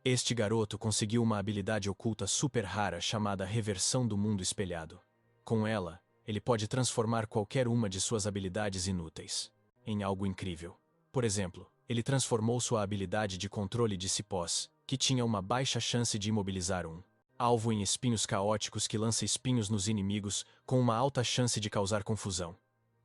Este garoto conseguiu uma habilidade oculta super rara chamada Reversão do Mundo Espelhado. Com ela, ele pode transformar qualquer uma de suas habilidades inúteis em algo incrível. Por exemplo, ele transformou sua habilidade de controle de cipós, que tinha uma baixa chance de imobilizar um alvo em espinhos caóticos que lança espinhos nos inimigos com uma alta chance de causar confusão.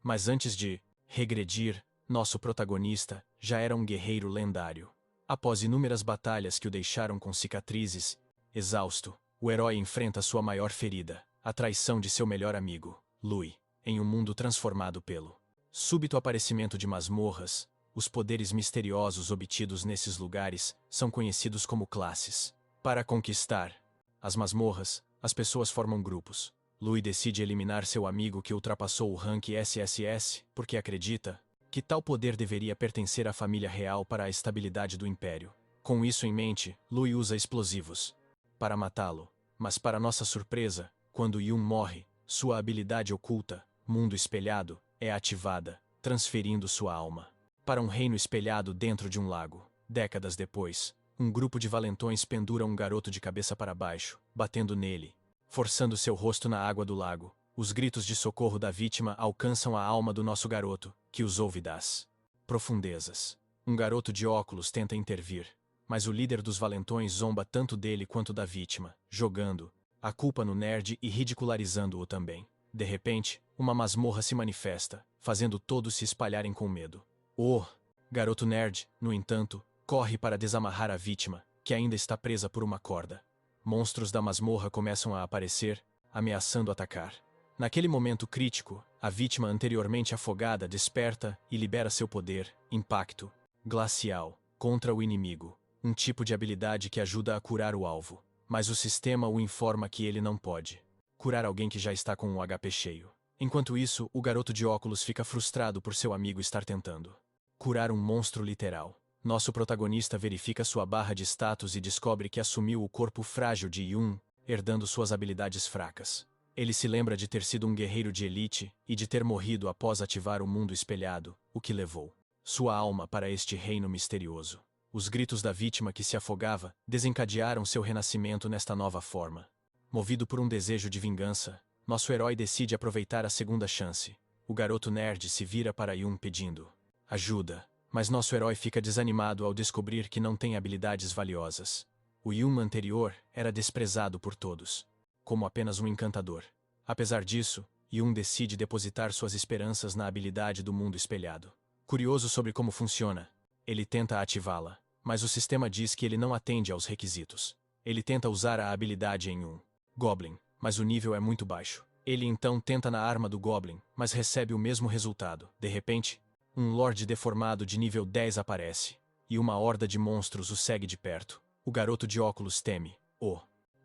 Mas antes de regredir, nosso protagonista já era um guerreiro lendário. Após inúmeras batalhas que o deixaram com cicatrizes, exausto, o herói enfrenta sua maior ferida, a traição de seu melhor amigo, Louis, em um mundo transformado pelo súbito aparecimento de masmorras. Os poderes misteriosos obtidos nesses lugares são conhecidos como classes. Para conquistar as masmorras, as pessoas formam grupos. Louis decide eliminar seu amigo que ultrapassou o rank SSS porque acredita que tal poder deveria pertencer à família real para a estabilidade do Império. Com isso em mente, Louis usa explosivos para matá-lo. Mas para nossa surpresa, quando Yun morre, sua habilidade oculta, Mundo Espelhado, é ativada, transferindo sua alma para um reino espelhado dentro de um lago. Décadas depois, um grupo de valentões pendura um garoto de cabeça para baixo, batendo nele, forçando seu rosto na água do lago. Os gritos de socorro da vítima alcançam a alma do nosso garoto, que os ouve das profundezas. Um garoto de óculos tenta intervir, mas o líder dos valentões zomba tanto dele quanto da vítima, jogando a culpa no nerd e ridicularizando-o também. De repente, uma masmorra se manifesta, fazendo todos se espalharem com medo. O garoto nerd, no entanto, corre para desamarrar a vítima, que ainda está presa por uma corda. Monstros da masmorra começam a aparecer, ameaçando atacar. Naquele momento crítico, a vítima anteriormente afogada desperta e libera seu poder, Impacto Glacial, contra o inimigo, um tipo de habilidade que ajuda a curar o alvo. Mas o sistema o informa que ele não pode curar alguém que já está com um HP cheio. Enquanto isso, o garoto de óculos fica frustrado por seu amigo estar tentando curar um monstro literal. Nosso protagonista verifica sua barra de status e descobre que assumiu o corpo frágil de Yun, herdando suas habilidades fracas. Ele se lembra de ter sido um guerreiro de elite e de ter morrido após ativar o mundo espelhado, o que levou sua alma para este reino misterioso. Os gritos da vítima que se afogava desencadearam seu renascimento nesta nova forma. Movido por um desejo de vingança, nosso herói decide aproveitar a segunda chance. O garoto nerd se vira para Yun pedindo ajuda, mas nosso herói fica desanimado ao descobrir que não tem habilidades valiosas. O Yun anterior era desprezado por todos, como apenas um encantador. Apesar disso, Yun decide depositar suas esperanças na habilidade do mundo espelhado. Curioso sobre como funciona, ele tenta ativá-la, mas o sistema diz que ele não atende aos requisitos. Ele tenta usar a habilidade em um Goblin, mas o nível é muito baixo. Ele então tenta na arma do Goblin, mas recebe o mesmo resultado. De repente, um Lorde deformado de nível 10 aparece, e uma horda de monstros o segue de perto. O garoto de óculos teme o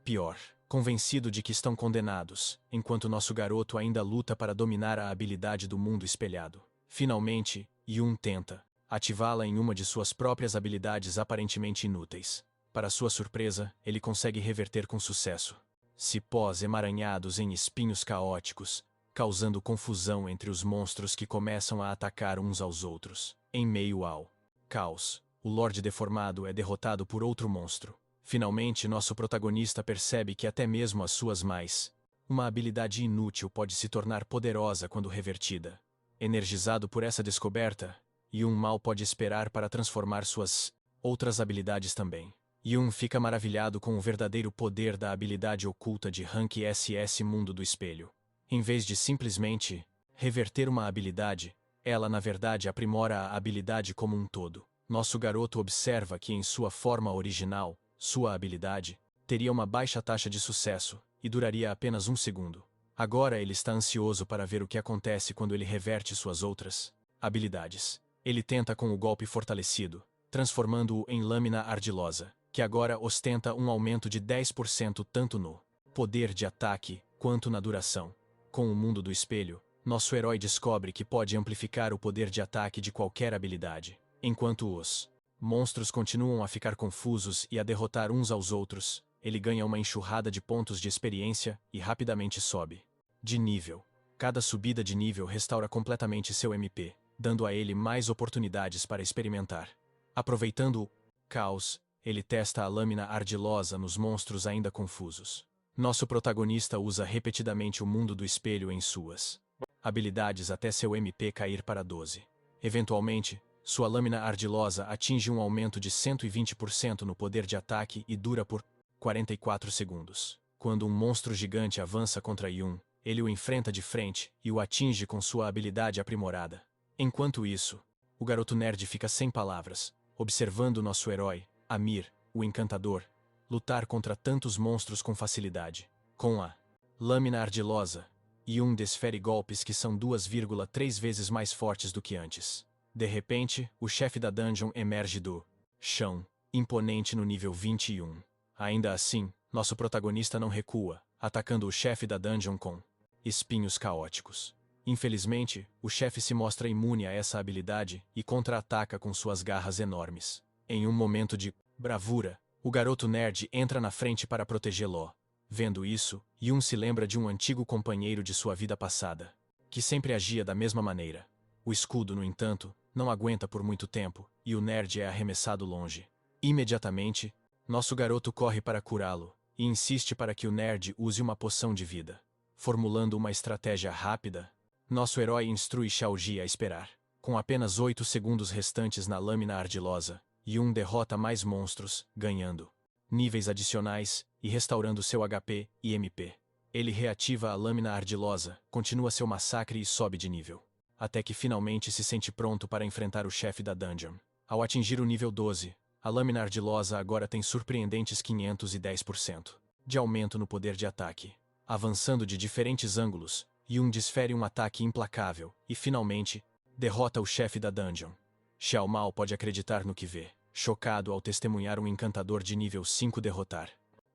pior, convencido de que estão condenados, enquanto nosso garoto ainda luta para dominar a habilidade do mundo espelhado. Finalmente, Yun tenta ativá-la em uma de suas próprias habilidades aparentemente inúteis. Para sua surpresa, ele consegue reverter com sucesso. Cipós emaranhados em espinhos caóticos, causando confusão entre os monstros que começam a atacar uns aos outros. Em meio ao caos, o Lorde Deformado é derrotado por outro monstro. Finalmente, nosso protagonista percebe que até mesmo as suas uma habilidade inútil pode se tornar poderosa quando revertida. Energizado por essa descoberta, Yun mal pode esperar para transformar suas outras habilidades também. Yun fica maravilhado com o verdadeiro poder da habilidade oculta de rank SS Mundo do Espelho. Em vez de simplesmente reverter uma habilidade, ela na verdade aprimora a habilidade como um todo. Nosso garoto observa que em sua forma original, sua habilidade teria uma baixa taxa de sucesso e duraria apenas um segundo. Agora ele está ansioso para ver o que acontece quando ele reverte suas outras habilidades. Ele tenta com o golpe fortalecido, transformando-o em lâmina ardilosa, que agora ostenta um aumento de 10% tanto no poder de ataque quanto na duração. Com o mundo do espelho, nosso herói descobre que pode amplificar o poder de ataque de qualquer habilidade. Enquanto os monstros continuam a ficar confusos e a derrotar uns aos outros, ele ganha uma enxurrada de pontos de experiência e rapidamente sobe de nível. Cada subida de nível restaura completamente seu MP, dando a ele mais oportunidades para experimentar. Aproveitando o caos, ele testa a lâmina ardilosa nos monstros ainda confusos. Nosso protagonista usa repetidamente o mundo do espelho em suas habilidades até seu MP cair para 12. Eventualmente, sua lâmina ardilosa atinge um aumento de 120% no poder de ataque e dura por 44 segundos. Quando um monstro gigante avança contra Yun, ele o enfrenta de frente e o atinge com sua habilidade aprimorada. Enquanto isso, o garoto nerd fica sem palavras, observando nosso herói, Amir, o encantador, lutar contra tantos monstros com facilidade. Com a lâmina ardilosa, Yun desfere golpes que são 2,3 vezes mais fortes do que antes. De repente, o chefe da dungeon emerge do chão, imponente no nível 21. Ainda assim, nosso protagonista não recua, atacando o chefe da dungeon com espinhos caóticos. Infelizmente, o chefe se mostra imune a essa habilidade e contra-ataca com suas garras enormes. Em um momento de bravura, o garoto nerd entra na frente para protegê-lo. Vendo isso, Yun se lembra de um antigo companheiro de sua vida passada, que sempre agia da mesma maneira. O escudo, no entanto, não aguenta por muito tempo, e o nerd é arremessado longe. Imediatamente, nosso garoto corre para curá-lo, e insiste para que o nerd use uma poção de vida. Formulando uma estratégia rápida, nosso herói instrui Xiaoji a esperar. Com apenas 8 segundos restantes na lâmina ardilosa, Yun derrota mais monstros, ganhando níveis adicionais e restaurando seu HP e MP. Ele reativa a lâmina ardilosa, continua seu massacre e sobe de nível. Até que finalmente se sente pronto para enfrentar o chefe da dungeon. Ao atingir o nível 12, a lâmina ardilosa agora tem surpreendentes 510% de aumento no poder de ataque. Avançando de diferentes ângulos, Yun desfere um ataque implacável e, finalmente, derrota o chefe da dungeon. Xiao Mao pode acreditar no que vê, chocado ao testemunhar um encantador de nível 5 derrotar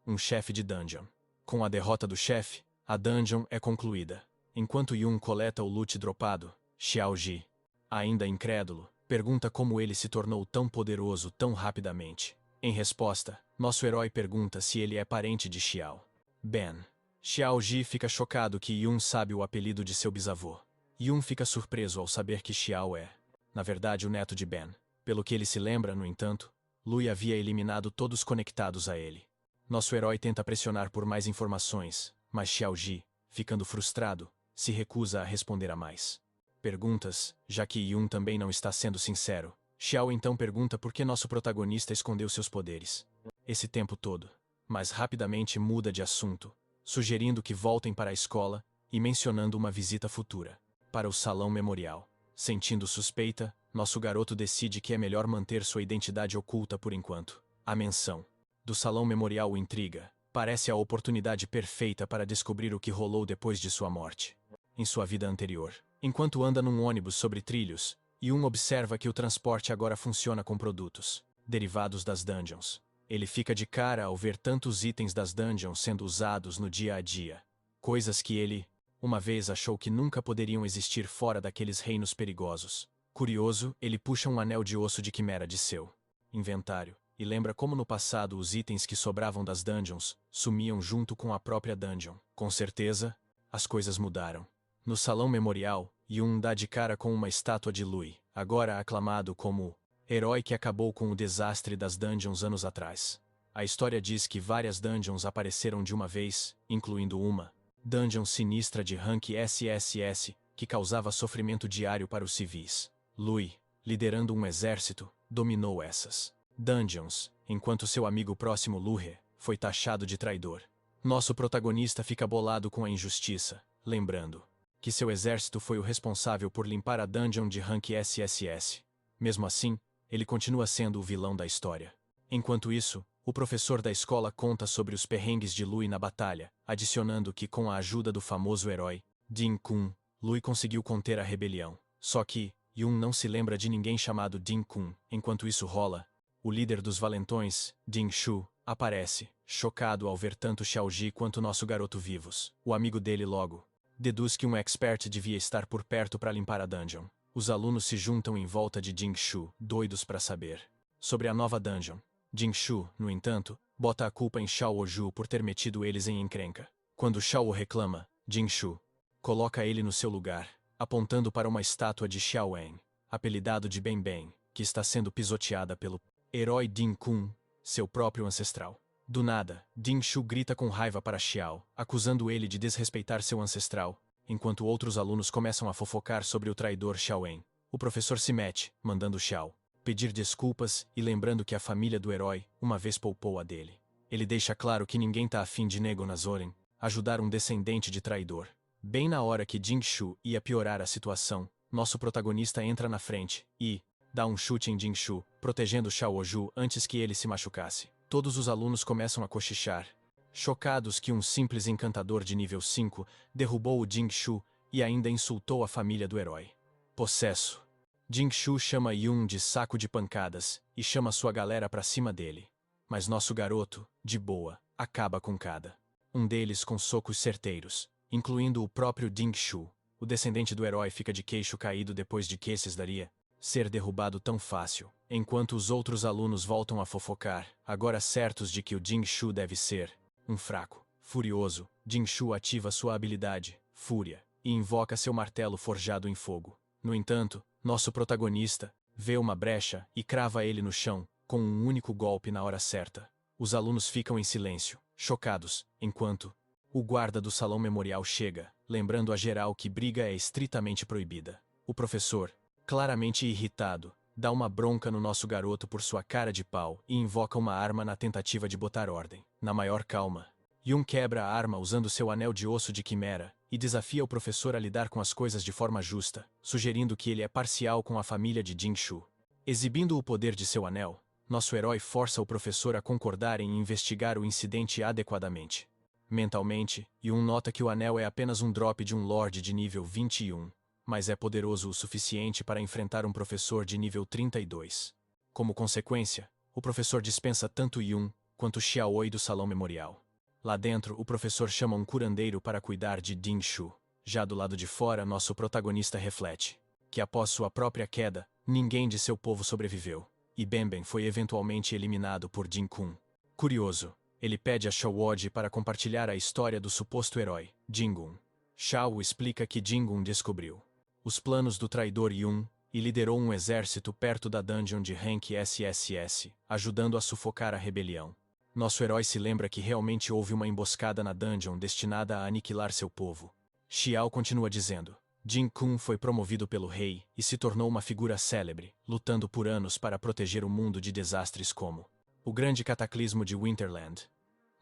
um chefe de dungeon. Com a derrota do chefe, a dungeon é concluída. Enquanto Yun coleta o loot dropado, Xiaoji, ainda incrédulo, pergunta como ele se tornou tão poderoso tão rapidamente. Em resposta, nosso herói pergunta se ele é parente de Xiao Ben. Xiaoji fica chocado que Yun sabe o apelido de seu bisavô. Yun fica surpreso ao saber que Xiao é, na verdade, o neto de Ben. Pelo que ele se lembra, no entanto, Lui havia eliminado todos conectados a ele. Nosso herói tenta pressionar por mais informações, mas Xiaoji, ficando frustrado, se recusa a responder a mais perguntas, já que Yun também não está sendo sincero. Xiao então pergunta por que nosso protagonista escondeu seus poderes esse tempo todo, mas rapidamente muda de assunto, sugerindo que voltem para a escola e mencionando uma visita futura para o salão memorial. Sentindo suspeita, nosso garoto decide que é melhor manter sua identidade oculta por enquanto. A menção do salão memorial o intriga. Parece a oportunidade perfeita para descobrir o que rolou depois de sua morte em sua vida anterior. Enquanto anda num ônibus sobre trilhos, Yun observa que o transporte agora funciona com produtos derivados das dungeons. Ele fica de cara ao ver tantos itens das dungeons sendo usados no dia a dia. Coisas que ele, uma vez, achou que nunca poderiam existir fora daqueles reinos perigosos. Curioso, ele puxa um anel de osso de quimera de seu inventário, e lembra como no passado os itens que sobravam das dungeons sumiam junto com a própria dungeon. Com certeza, as coisas mudaram. No salão memorial, Yun dá de cara com uma estátua de Lui, agora aclamado como herói que acabou com o desastre das dungeons anos atrás. A história diz que várias dungeons apareceram de uma vez, incluindo uma dungeon sinistra de rank SSS, que causava sofrimento diário para os civis. Lui, liderando um exército, dominou essas dungeons, enquanto seu amigo próximo Luhe foi taxado de traidor. Nosso protagonista fica bolado com a injustiça, lembrando que seu exército foi o responsável por limpar a dungeon de rank SSS. Mesmo assim, ele continua sendo o vilão da história. Enquanto isso, o professor da escola conta sobre os perrengues de Lui na batalha, adicionando que com a ajuda do famoso herói, Din Kun, Lui conseguiu conter a rebelião. Só que, Yun não se lembra de ninguém chamado Din Kun. Enquanto isso rola, o líder dos valentões, Din Shu, aparece, chocado ao ver tanto Xiaoji quanto nosso garoto vivos. O amigo dele logo deduz que um expert devia estar por perto para limpar a dungeon. Os alunos se juntam em volta de Din Shu, doidos para saber sobre a nova dungeon. Din Shu, no entanto, bota a culpa em Xiao Oju por ter metido eles em encrenca. Quando Xiao o reclama, Din Shu coloca ele no seu lugar, apontando para uma estátua de Xiao Wen, apelidado de Ben Ben, que está sendo pisoteada pelo herói Din Kun. seu próprio ancestral. Do nada, Ding Shu grita com raiva para Xiao, acusando ele de desrespeitar seu ancestral, enquanto outros alunos começam a fofocar sobre o traidor Xiaowen. O professor se mete, mandando Xiao pedir desculpas e lembrando que a família do herói uma vez poupou a dele. Ele deixa claro que ninguém tá afim de Nego Nazoren ajudar um descendente de traidor. Bem na hora que Ding Shu ia piorar a situação, nosso protagonista entra na frente e dá um chute em Ding Shu, protegendo Xiao Ju antes que ele se machucasse. Todos os alunos começam a cochichar, chocados que um simples encantador de nível 5 derrubou o Ding Shu e ainda insultou a família do herói. Possesso. Ding Shu chama Yun de saco de pancadas e chama sua galera pra cima dele. Mas nosso garoto, de boa, acaba com cada um deles com socos certeiros, incluindo o próprio Ding Shu. O descendente do herói fica de queixo caído depois de que esses daria ser derrubado tão fácil, enquanto os outros alunos voltam a fofocar, agora certos de que o Ding Shu deve ser um fraco. Furioso, Ding Shu ativa sua habilidade, Fúria, e invoca seu martelo forjado em fogo. No entanto, nosso protagonista vê uma brecha e crava ele no chão, com um único golpe na hora certa. Os alunos ficam em silêncio, chocados, enquanto o guarda do salão memorial chega, lembrando a geral que briga é estritamente proibida. O professor, claramente irritado, dá uma bronca no nosso garoto por sua cara de pau e invoca uma arma na tentativa de botar ordem. Na maior calma, Yun quebra a arma usando seu anel de osso de quimera e desafia o professor a lidar com as coisas de forma justa, sugerindo que ele é parcial com a família de Ding Shu. Exibindo o poder de seu anel, nosso herói força o professor a concordar em investigar o incidente adequadamente. Mentalmente, Yun nota que o anel é apenas um drop de um Lorde de nível 21, mas é poderoso o suficiente para enfrentar um professor de nível 32. Como consequência, o professor dispensa tanto Yun quanto Xiaoi do salão memorial. Lá dentro, o professor chama um curandeiro para cuidar de Ding Shu. Já do lado de fora, nosso protagonista reflete que após sua própria queda, ninguém de seu povo sobreviveu, e Benben foi eventualmente eliminado por Jin Kun. Curioso, ele pede a Xiaoji para compartilhar a história do suposto herói, Jingun. Xiao explica que Jingun descobriu os planos do traidor Yun e liderou um exército perto da dungeon de rank SSS, ajudando a sufocar a rebelião. Nosso herói se lembra que realmente houve uma emboscada na dungeon destinada a aniquilar seu povo. Xiao continua dizendo: Jin Kun foi promovido pelo rei e se tornou uma figura célebre, lutando por anos para proteger o mundo de desastres como o grande cataclismo de Winterland.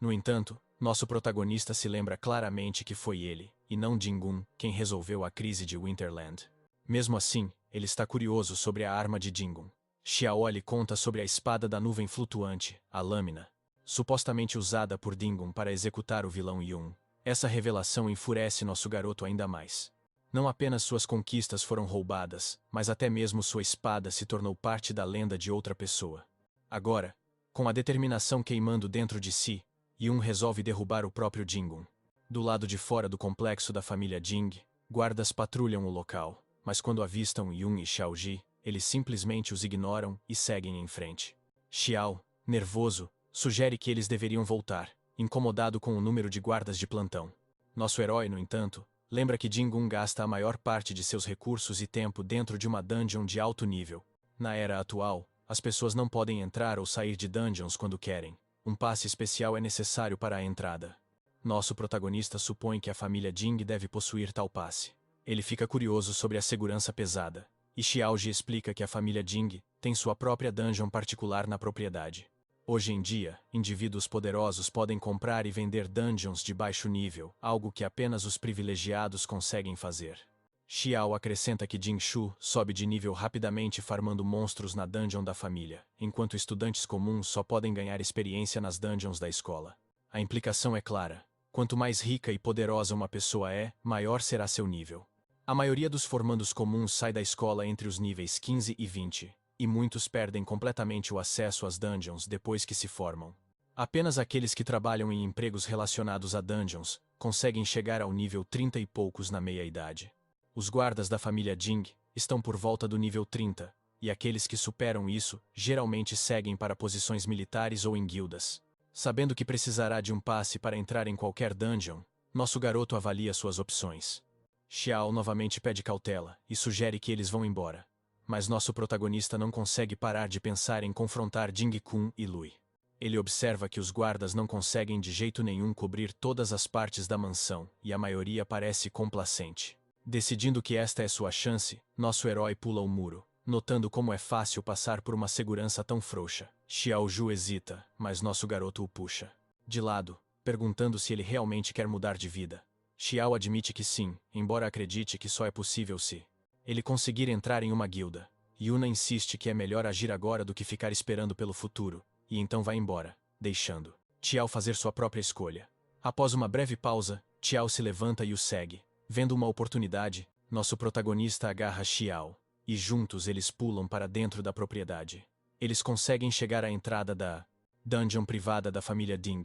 No entanto, nosso protagonista se lembra claramente que foi ele, e não Jingun, quem resolveu a crise de Winterland. Mesmo assim, ele está curioso sobre a arma de Jingun. Xiao lhe conta sobre a espada da nuvem flutuante, a lâmina, supostamente usada por Dingun para executar o vilão Yun. Essa revelação enfurece nosso garoto ainda mais. Não apenas suas conquistas foram roubadas, mas até mesmo sua espada se tornou parte da lenda de outra pessoa. Agora, com a determinação queimando dentro de si, Yun resolve derrubar o próprio Jingun. Do lado de fora do complexo da família Jing, guardas patrulham o local, mas quando avistam Yun e Xiaoji, eles simplesmente os ignoram e seguem em frente. Xiao, nervoso, sugere que eles deveriam voltar, incomodado com o número de guardas de plantão. Nosso herói, no entanto, lembra que Jingun gasta a maior parte de seus recursos e tempo dentro de uma dungeon de alto nível. Na era atual, as pessoas não podem entrar ou sair de dungeons quando querem. Um passe especial é necessário para a entrada. Nosso protagonista supõe que a família Jing deve possuir tal passe. Ele fica curioso sobre a segurança pesada, e Xiaoji explica que a família Jing tem sua própria dungeon particular na propriedade. Hoje em dia, indivíduos poderosos podem comprar e vender dungeons de baixo nível, algo que apenas os privilegiados conseguem fazer. Xiao acrescenta que Jin Shu sobe de nível rapidamente farmando monstros na dungeon da família, enquanto estudantes comuns só podem ganhar experiência nas dungeons da escola. A implicação é clara: quanto mais rica e poderosa uma pessoa é, maior será seu nível. A maioria dos formandos comuns sai da escola entre os níveis 15 e 20, e muitos perdem completamente o acesso às dungeons depois que se formam. Apenas aqueles que trabalham em empregos relacionados a dungeons conseguem chegar ao nível 30 e poucos na meia-idade. Os guardas da família Jing estão por volta do nível 30, e aqueles que superam isso geralmente seguem para posições militares ou em guildas. Sabendo que precisará de um passe para entrar em qualquer dungeon, nosso garoto avalia suas opções. Xiao novamente pede cautela e sugere que eles vão embora. Mas nosso protagonista não consegue parar de pensar em confrontar Jing Kun e Lui. Ele observa que os guardas não conseguem de jeito nenhum cobrir todas as partes da mansão, e a maioria parece complacente. Decidindo que esta é sua chance, nosso herói pula o muro, notando como é fácil passar por uma segurança tão frouxa. Xiao Ju hesita, mas nosso garoto o puxa de lado, perguntando se ele realmente quer mudar de vida. Xiao admite que sim, embora acredite que só é possível se ele conseguir entrar em uma guilda. Yuna insiste que é melhor agir agora do que ficar esperando pelo futuro, e então vai embora, deixando Xiao fazer sua própria escolha. Após uma breve pausa, Xiao se levanta e o segue. Vendo uma oportunidade, nosso protagonista agarra Xiao, e juntos eles pulam para dentro da propriedade. Eles conseguem chegar à entrada da dungeon privada da família Ding.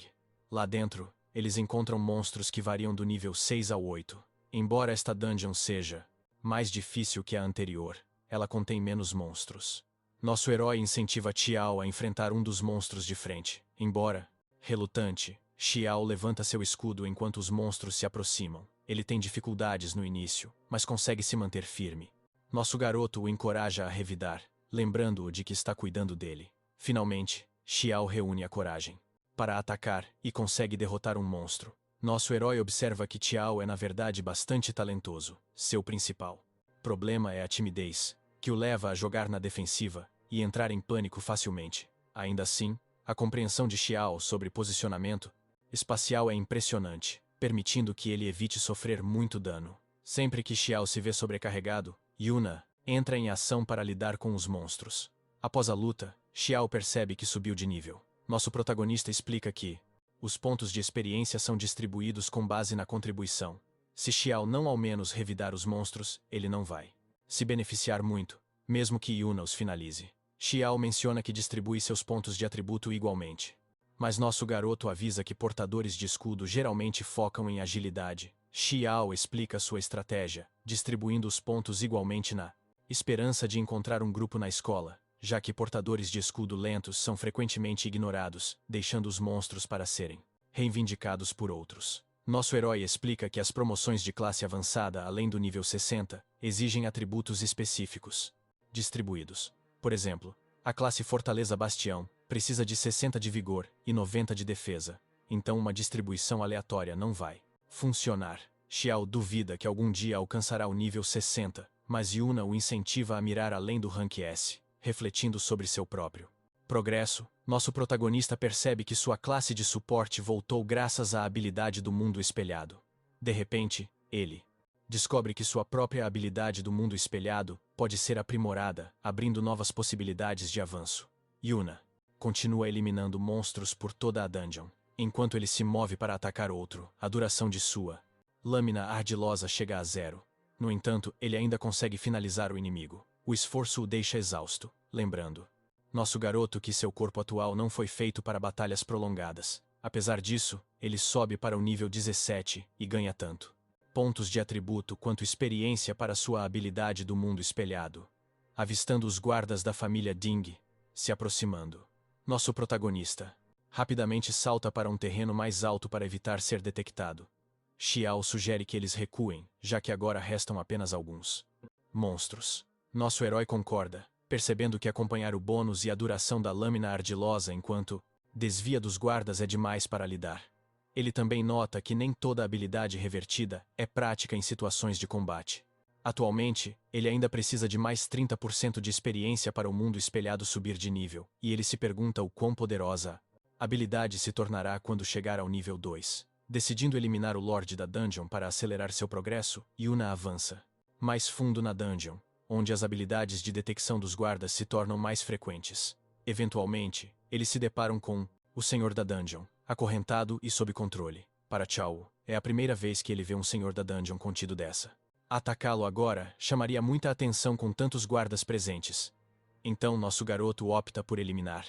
Lá dentro, eles encontram monstros que variam do nível 6 ao 8. Embora esta dungeon seja mais difícil que a anterior, ela contém menos monstros. Nosso herói incentiva Xiao a enfrentar um dos monstros de frente. Embora relutante, Xiao levanta seu escudo enquanto os monstros se aproximam. Ele tem dificuldades no início, mas consegue se manter firme. Nosso garoto o encoraja a revidar, lembrando-o de que está cuidando dele. Finalmente, Xiao reúne a coragem para atacar e consegue derrotar um monstro. Nosso herói observa que Xiao é na verdade bastante talentoso. Seu principal problema é a timidez, que o leva a jogar na defensiva e entrar em pânico facilmente. Ainda assim, a compreensão de Xiao sobre posicionamento espacial é impressionante, permitindo que ele evite sofrer muito dano. Sempre que Xiao se vê sobrecarregado, Yuna entra em ação para lidar com os monstros. Após a luta, Xiao percebe que subiu de nível. Nosso protagonista explica que os pontos de experiência são distribuídos com base na contribuição. Se Xiao não ao menos revidar os monstros, ele não vai se beneficiar muito, mesmo que Yuna os finalize. Xiao menciona que distribui seus pontos de atributo igualmente. Mas nosso garoto avisa que portadores de escudo geralmente focam em agilidade. Xiao explica sua estratégia, distribuindo os pontos igualmente na esperança de encontrar um grupo na escola, já que portadores de escudo lentos são frequentemente ignorados, deixando os monstros para serem reivindicados por outros. Nosso herói explica que as promoções de classe avançada além do nível 60 exigem atributos específicos distribuídos. Por exemplo, a classe Fortaleza Bastião precisa de 60 de vigor e 90 de defesa, então uma distribuição aleatória não vai funcionar. Xiao duvida que algum dia alcançará o nível 60, mas Yuna o incentiva a mirar além do rank S, refletindo sobre seu próprio progresso. Nosso protagonista percebe que sua classe de suporte voltou graças à habilidade do mundo espelhado. De repente, ele descobre que sua própria habilidade do mundo espelhado pode ser aprimorada, abrindo novas possibilidades de avanço. Yuna continua eliminando monstros por toda a dungeon. Enquanto ele se move para atacar outro, a duração de sua lâmina ardilosa chega a 0. No entanto, ele ainda consegue finalizar o inimigo. O esforço o deixa exausto, lembrando nosso garoto que seu corpo atual não foi feito para batalhas prolongadas. Apesar disso, ele sobe para o nível 17 e ganha tanto pontos de atributo quanto experiência para sua habilidade do mundo espelhado. Avistando os guardas da família Ding se aproximando, nosso protagonista rapidamente salta para um terreno mais alto para evitar ser detectado. Xiao sugere que eles recuem, já que agora restam apenas alguns monstros. Nosso herói concorda, percebendo que acompanhar o bônus e a duração da lâmina ardilosa enquanto desvia dos guardas é demais para lidar. Ele também nota que nem toda habilidade revertida é prática em situações de combate. Atualmente, ele ainda precisa de mais 30% de experiência para o mundo espelhado subir de nível, e ele se pergunta o quão poderosa a habilidade se tornará quando chegar ao nível 2. Decidindo eliminar o Lorde da Dungeon para acelerar seu progresso, Yuna avança mais fundo na dungeon, onde as habilidades de detecção dos guardas se tornam mais frequentes. Eventualmente, eles se deparam com o Senhor da Dungeon, acorrentado e sob controle. Para Xiao, é a primeira vez que ele vê um Senhor da Dungeon contido dessa. Atacá-lo agora chamaria muita atenção com tantos guardas presentes. Então nosso garoto opta por eliminar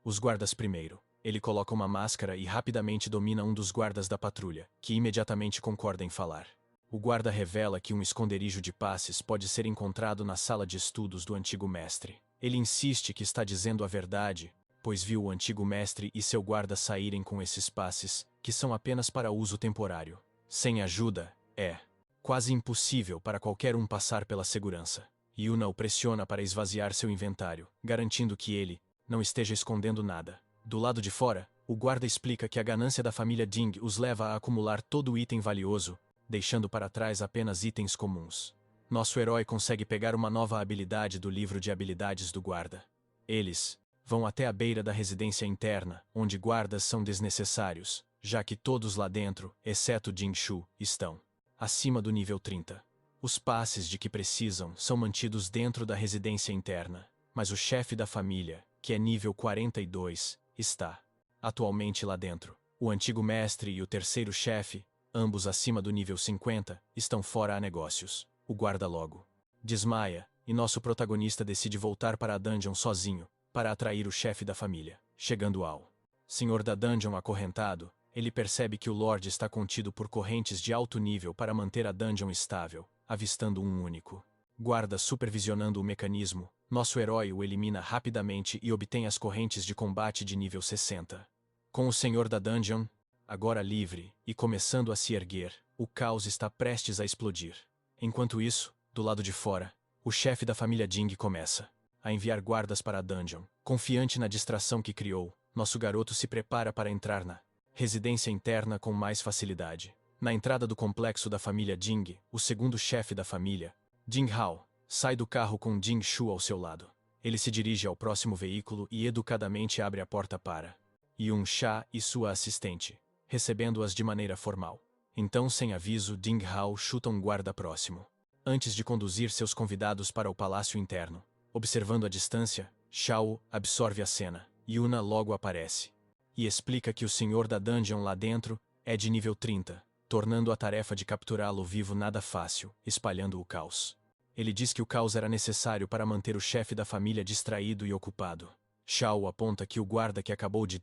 os guardas primeiro. Ele coloca uma máscara e rapidamente domina um dos guardas da patrulha, que imediatamente concorda em falar. O guarda revela que um esconderijo de passes pode ser encontrado na sala de estudos do antigo mestre. Ele insiste que está dizendo a verdade, pois viu o antigo mestre e seu guarda saírem com esses passes, que são apenas para uso temporário. Sem ajuda, é quase impossível para qualquer um passar pela segurança. Yuna o pressiona para esvaziar seu inventário, garantindo que ele não esteja escondendo nada. Do lado de fora, o guarda explica que a ganância da família Ding os leva a acumular todo o item valioso, deixando para trás apenas itens comuns. Nosso herói consegue pegar uma nova habilidade do livro de habilidades do guarda. Eles vão até a beira da residência interna, onde guardas são desnecessários, já que todos lá dentro, exceto Jing Shu, estão acima do nível 30. Os passes de que precisam são mantidos dentro da residência interna, mas o chefe da família, que é nível 42, está atualmente lá dentro. O antigo mestre e o terceiro chefe, ambos acima do nível 50, estão fora a negócios. O guarda logo desmaia, e nosso protagonista decide voltar para a dungeon sozinho, para atrair o chefe da família. Chegando ao senhor da dungeon acorrentado, ele percebe que o Lorde está contido por correntes de alto nível para manter a dungeon estável, avistando um único guarda supervisionando o mecanismo. Nosso herói o elimina rapidamente e obtém as correntes de combate de nível 60. Com o senhor da dungeon, agora livre, e começando a se erguer, o caos está prestes a explodir. Enquanto isso, do lado de fora, o chefe da família Ding começa a enviar guardas para a dungeon. Confiante na distração que criou, nosso garoto se prepara para entrar na residência interna com mais facilidade. Na entrada do complexo da família Ding, o segundo chefe da família, Jing Hao, sai do carro com Jing Shu ao seu lado. Ele se dirige ao próximo veículo e educadamente abre a porta para Yun Sha e sua assistente, recebendo-as de maneira formal. Então, sem aviso, Jing Hao chuta um guarda próximo. Antes de conduzir seus convidados para o palácio interno, observando a distância, Shao absorve a cena. Yuna logo aparece e explica que o senhor da dungeon lá dentro é de nível 30, tornando a tarefa de capturá-lo vivo nada fácil, espalhando o caos. Ele diz que o caos era necessário para manter o chefe da família distraído e ocupado. Shao aponta que o guarda que acabou de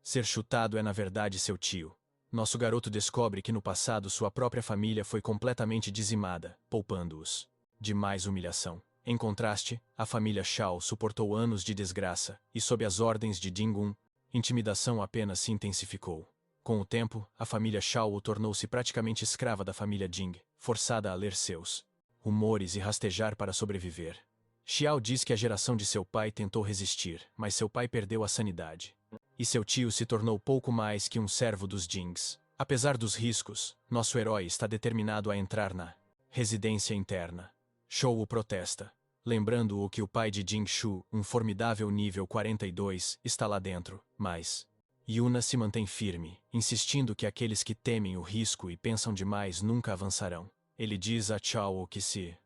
ser chutado é na verdade seu tio. Nosso garoto descobre que no passado sua própria família foi completamente dizimada, poupando-os de mais humilhação. Em contraste, a família Shao suportou anos de desgraça, e sob as ordens de Dingun, intimidação apenas se intensificou. Com o tempo, a família Shao tornou-se praticamente escrava da família Jing, forçada a ler seus rumores e rastejar para sobreviver. Xiao diz que a geração de seu pai tentou resistir, mas seu pai perdeu a sanidade. E seu tio se tornou pouco mais que um servo dos Jings. Apesar dos riscos, nosso herói está determinado a entrar na residência interna. Shou o protesta, lembrando-o que o pai de Jing Shu, um formidável nível 42, está lá dentro, mas Yuna se mantém firme, insistindo que aqueles que temem o risco e pensam demais nunca avançarão. Ele diz a Chao que se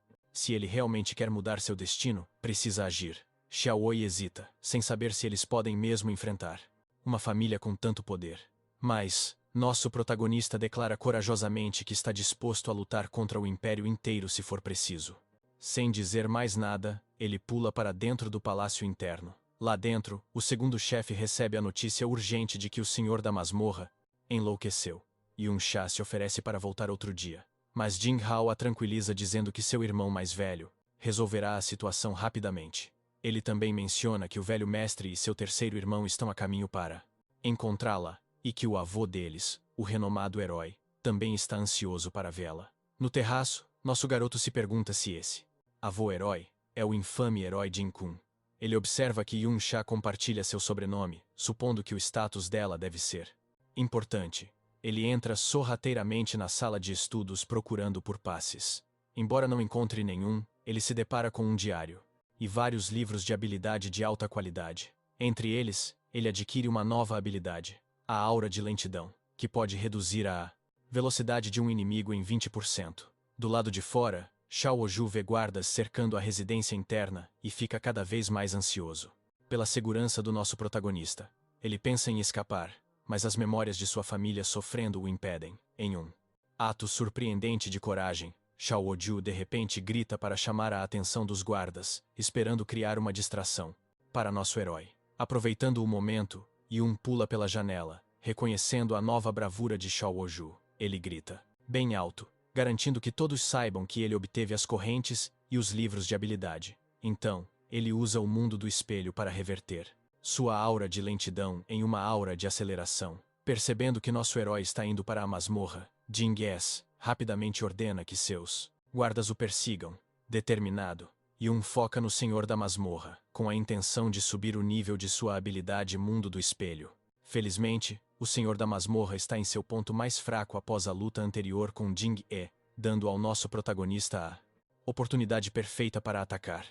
ele realmente quer mudar seu destino, precisa agir. Xiaowei hesita, sem saber se eles podem mesmo enfrentar uma família com tanto poder. Mas nosso protagonista declara corajosamente que está disposto a lutar contra o império inteiro se for preciso. Sem dizer mais nada, ele pula para dentro do palácio interno. Lá dentro, o segundo chefe recebe a notícia urgente de que o senhor da masmorra enlouqueceu. Yun Sha se oferece para voltar outro dia. Mas Jing Hao a tranquiliza dizendo que seu irmão mais velho resolverá a situação rapidamente. Ele também menciona que o velho mestre e seu terceiro irmão estão a caminho para encontrá-la, e que o avô deles, o renomado herói, também está ansioso para vê-la. No terraço, nosso garoto se pergunta se esse avô-herói é o infame herói Jin Kun. Ele observa que Yun Sha compartilha seu sobrenome, supondo que o status dela deve ser importante. Ele entra sorrateiramente na sala de estudos procurando por passes. Embora não encontre nenhum, ele se depara com um diário e vários livros de habilidade de alta qualidade. Entre eles, ele adquire uma nova habilidade, a Aura de Lentidão, que pode reduzir a velocidade de um inimigo em 20%. Do lado de fora, Xiaoju vê guardas cercando a residência interna e fica cada vez mais ansioso pela segurança do nosso protagonista. Ele pensa em escapar, mas as memórias de sua família sofrendo o impedem. Em um ato surpreendente de coragem, Xiaoju de repente grita para chamar a atenção dos guardas, esperando criar uma distração para nosso herói. Aproveitando o momento, Yun pula pela janela, reconhecendo a nova bravura de Xiaoju. Ele grita bem alto, garantindo que todos saibam que ele obteve as correntes e os livros de habilidade. Então, ele usa o mundo do espelho para reverter sua aura de lentidão em uma aura de aceleração. Percebendo que nosso herói está indo para a masmorra, Jing rapidamente ordena que seus guardas o persigam. Determinado, Yun foca no Senhor da Masmorra, com a intenção de subir o nível de sua habilidade Mundo do Espelho. Felizmente, o Senhor da Masmorra está em seu ponto mais fraco após a luta anterior com Jing-E, dando ao nosso protagonista a oportunidade perfeita para atacar.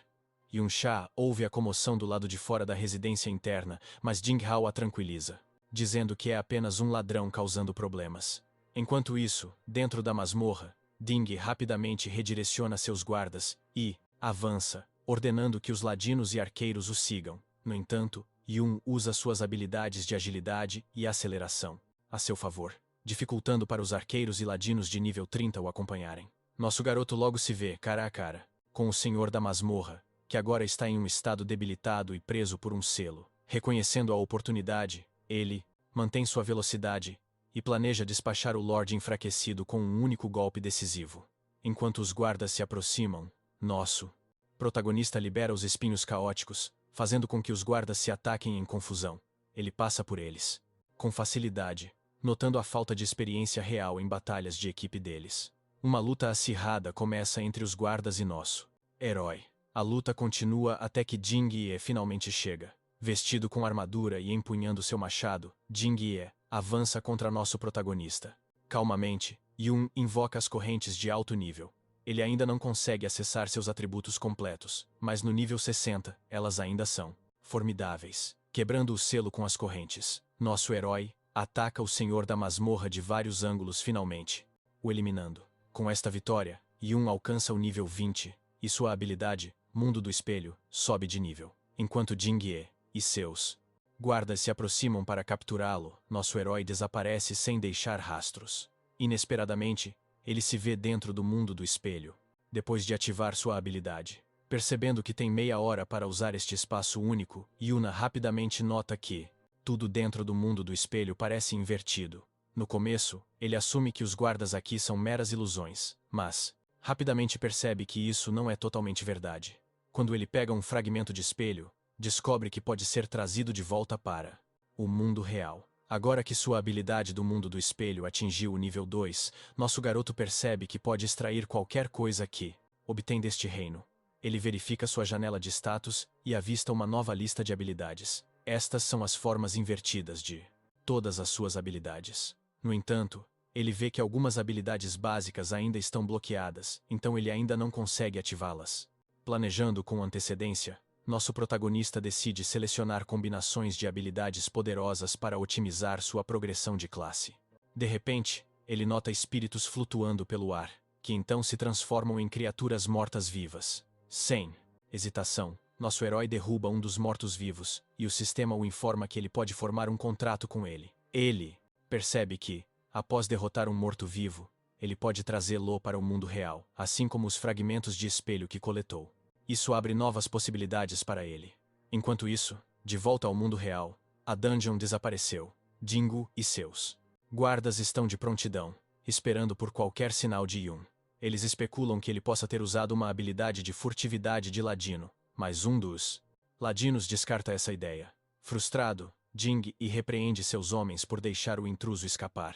Yun-Sha ouve a comoção do lado de fora da residência interna, mas Jing-Hao a tranquiliza, dizendo que é apenas um ladrão causando problemas. Enquanto isso, dentro da masmorra, Ding rapidamente redireciona seus guardas e avança, ordenando que os ladinos e arqueiros o sigam. No entanto, Yun usa suas habilidades de agilidade e aceleração a seu favor, dificultando para os arqueiros e ladinos de nível 30 o acompanharem. Nosso garoto logo se vê cara a cara com o Senhor da Masmorra, que agora está em um estado debilitado e preso por um selo. Reconhecendo a oportunidade, ele mantém sua velocidade e planeja despachar o Lorde enfraquecido com um único golpe decisivo. Enquanto os guardas se aproximam, nosso protagonista libera os espinhos caóticos, fazendo com que os guardas se ataquem em confusão. Ele passa por eles com facilidade, notando a falta de experiência real em batalhas de equipe deles. Uma luta acirrada começa entre os guardas e nosso herói. A luta continua até que Jing-E finalmente chega. Vestido com armadura e empunhando seu machado, Jing-E avança contra nosso protagonista. Calmamente, Yun invoca as correntes de alto nível. Ele ainda não consegue acessar seus atributos completos, mas no nível 60, elas ainda são formidáveis. Quebrando o selo com as correntes, nosso herói ataca o Senhor da Masmorra de vários ângulos finalmente, o eliminando. Com esta vitória, Yun alcança o nível 20, e sua habilidade, Mundo do Espelho, sobe de nível. Enquanto Jing-E e seus guardas se aproximam para capturá-lo, nosso herói desaparece sem deixar rastros. Inesperadamente, ele se vê dentro do Mundo do Espelho, depois de ativar sua habilidade. Percebendo que tem meia hora para usar este espaço único, Yuna rapidamente nota que tudo dentro do Mundo do Espelho parece invertido. No começo, ele assume que os guardas aqui são meras ilusões, mas rapidamente percebe que isso não é totalmente verdade. Quando ele pega um fragmento de espelho, descobre que pode ser trazido de volta para o mundo real. Agora que sua habilidade do Mundo do Espelho atingiu o nível 2, nosso garoto percebe que pode extrair qualquer coisa que obtém deste reino. Ele verifica sua janela de status e avista uma nova lista de habilidades. Estas são as formas invertidas de todas as suas habilidades. No entanto, ele vê que algumas habilidades básicas ainda estão bloqueadas, então ele ainda não consegue ativá-las. Planejando com antecedência, nosso protagonista decide selecionar combinações de habilidades poderosas para otimizar sua progressão de classe. De repente, ele nota espíritos flutuando pelo ar, que então se transformam em criaturas mortas-vivas. Sem hesitação, nosso herói derruba um dos mortos-vivos, e o sistema o informa que ele pode formar um contrato com ele. Ele percebe que, após derrotar um morto-vivo, ele pode trazê-lo para o mundo real, assim como os fragmentos de espelho que coletou. Isso abre novas possibilidades para ele. Enquanto isso, de volta ao mundo real, a dungeon desapareceu. Jingu e seus guardas estão de prontidão, esperando por qualquer sinal de Yun. Eles especulam que ele possa ter usado uma habilidade de furtividade de ladino, mas um dos ladinos descarta essa ideia. Frustrado, Jing repreende seus homens por deixar o intruso escapar.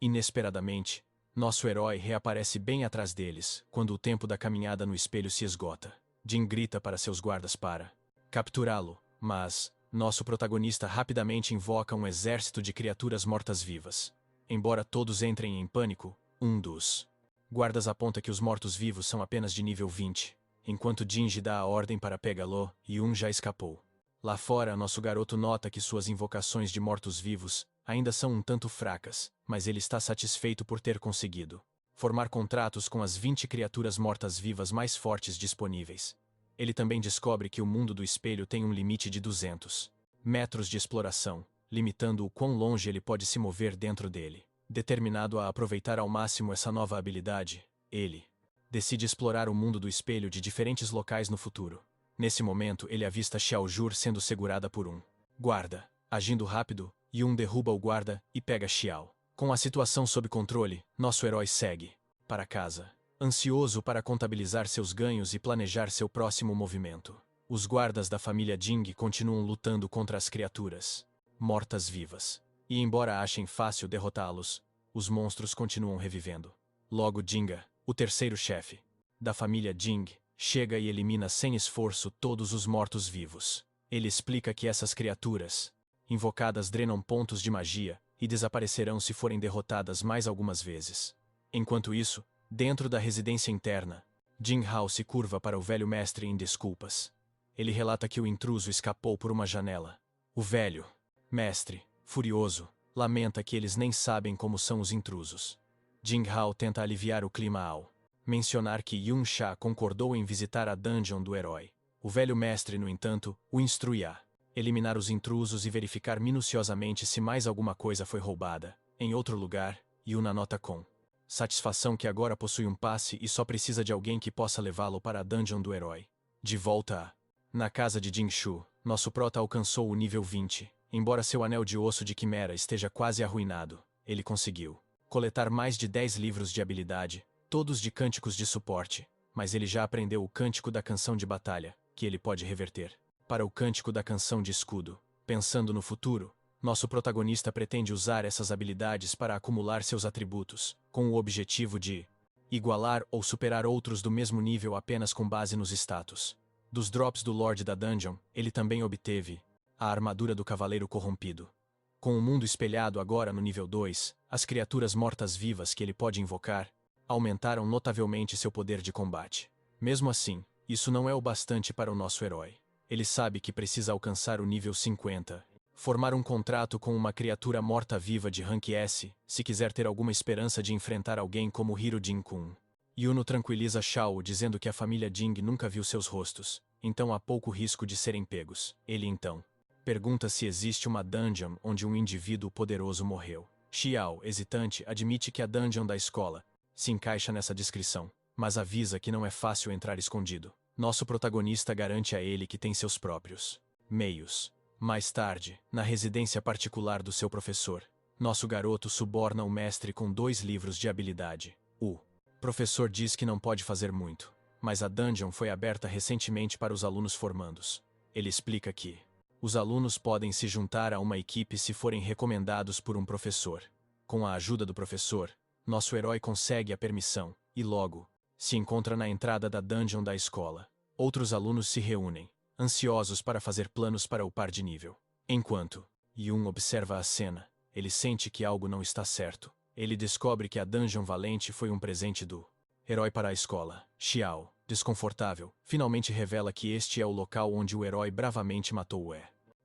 Inesperadamente, nosso herói reaparece bem atrás deles, quando o tempo da caminhada no espelho se esgota. Jing grita para seus guardas para capturá-lo, mas nosso protagonista rapidamente invoca um exército de criaturas mortas-vivas. Embora todos entrem em pânico, um dos guardas aponta que os mortos-vivos são apenas de nível 20. Enquanto Jinji dá a ordem para pegá-lo, Yun já escapou. Lá fora, nosso garoto nota que suas invocações de mortos-vivos ainda são um tanto fracas, mas ele está satisfeito por ter conseguido formar contratos com as 20 criaturas mortas-vivas mais fortes disponíveis. Ele também descobre que o Mundo do Espelho tem um limite de 200 metros de exploração, limitando o quão longe ele pode se mover dentro dele. Determinado a aproveitar ao máximo essa nova habilidade, ele decide explorar o Mundo do Espelho de diferentes locais no futuro. Nesse momento, ele avista Xiaojur sendo segurada por um guarda. Agindo rápido, Yun derruba o guarda e pega Xiao. Com a situação sob controle, nosso herói segue para casa, ansioso para contabilizar seus ganhos e planejar seu próximo movimento. Os guardas da família Jing continuam lutando contra as criaturas mortas-vivas. E embora achem fácil derrotá-los, os monstros continuam revivendo. Logo Jinga, o terceiro chefe da família Jing, chega e elimina sem esforço todos os mortos-vivos. Ele explica que essas criaturas invocadas drenam pontos de magia e desaparecerão se forem derrotadas mais algumas vezes. Enquanto isso, dentro da residência interna, Jing Hao se curva para o velho mestre em desculpas. Ele relata que o intruso escapou por uma janela. O velho mestre, furioso, lamenta que eles nem sabem como são os intrusos. Jing Hao tenta aliviar o clima ao mencionar que Yun Sha concordou em visitar a dungeon do herói. O velho mestre, no entanto, o instrui a eliminar os intrusos e verificar minuciosamente se mais alguma coisa foi roubada. Em outro lugar, Yun anota com satisfação que agora possui um passe e só precisa de alguém que possa levá-lo para a dungeon do herói. De volta na casa de Jingshu, nosso prota alcançou o nível 20. Embora seu anel de osso de quimera esteja quase arruinado, ele conseguiu coletar mais de 10 livros de habilidade, todos de cânticos de suporte, mas ele já aprendeu o cântico da canção de batalha, que ele pode reverter para o cântico da canção de escudo. Pensando no futuro, nosso protagonista pretende usar essas habilidades para acumular seus atributos, com o objetivo de igualar ou superar outros do mesmo nível apenas com base nos status. Dos drops do Lorde da Dungeon, ele também obteve a armadura do Cavaleiro Corrompido. Com o mundo espelhado agora no nível 2, as criaturas mortas-vivas que ele pode invocar aumentaram notavelmente seu poder de combate. Mesmo assim, isso não é o bastante para o nosso herói. Ele sabe que precisa alcançar o nível 50, formar um contrato com uma criatura morta-viva de rank S, se quiser ter alguma esperança de enfrentar alguém como Hiro Jin-kun. Yuno tranquiliza Shao dizendo que a família Jing nunca viu seus rostos, então há pouco risco de serem pegos. Ele então pergunta se existe uma dungeon onde um indivíduo poderoso morreu. Xiao, hesitante, admite que a dungeon da escola se encaixa nessa descrição, mas avisa que não é fácil entrar escondido. Nosso protagonista garante a ele que tem seus próprios meios. Mais tarde, na residência particular do seu professor, nosso garoto suborna o mestre com 2 livros de habilidade. O professor diz que não pode fazer muito, mas a dungeon foi aberta recentemente para os alunos formandos. Ele explica que os alunos podem se juntar a uma equipe se forem recomendados por um professor. Com a ajuda do professor, nosso herói consegue a permissão e logo se encontra na entrada da dungeon da escola. Outros alunos se reúnem, ansiosos para fazer planos para upar de nível. Enquanto Yun observa a cena, ele sente que algo não está certo. Ele descobre que a dungeon valente foi um presente do herói para a escola. Xiao, desconfortável, finalmente revela que este é o local onde o herói bravamente matou o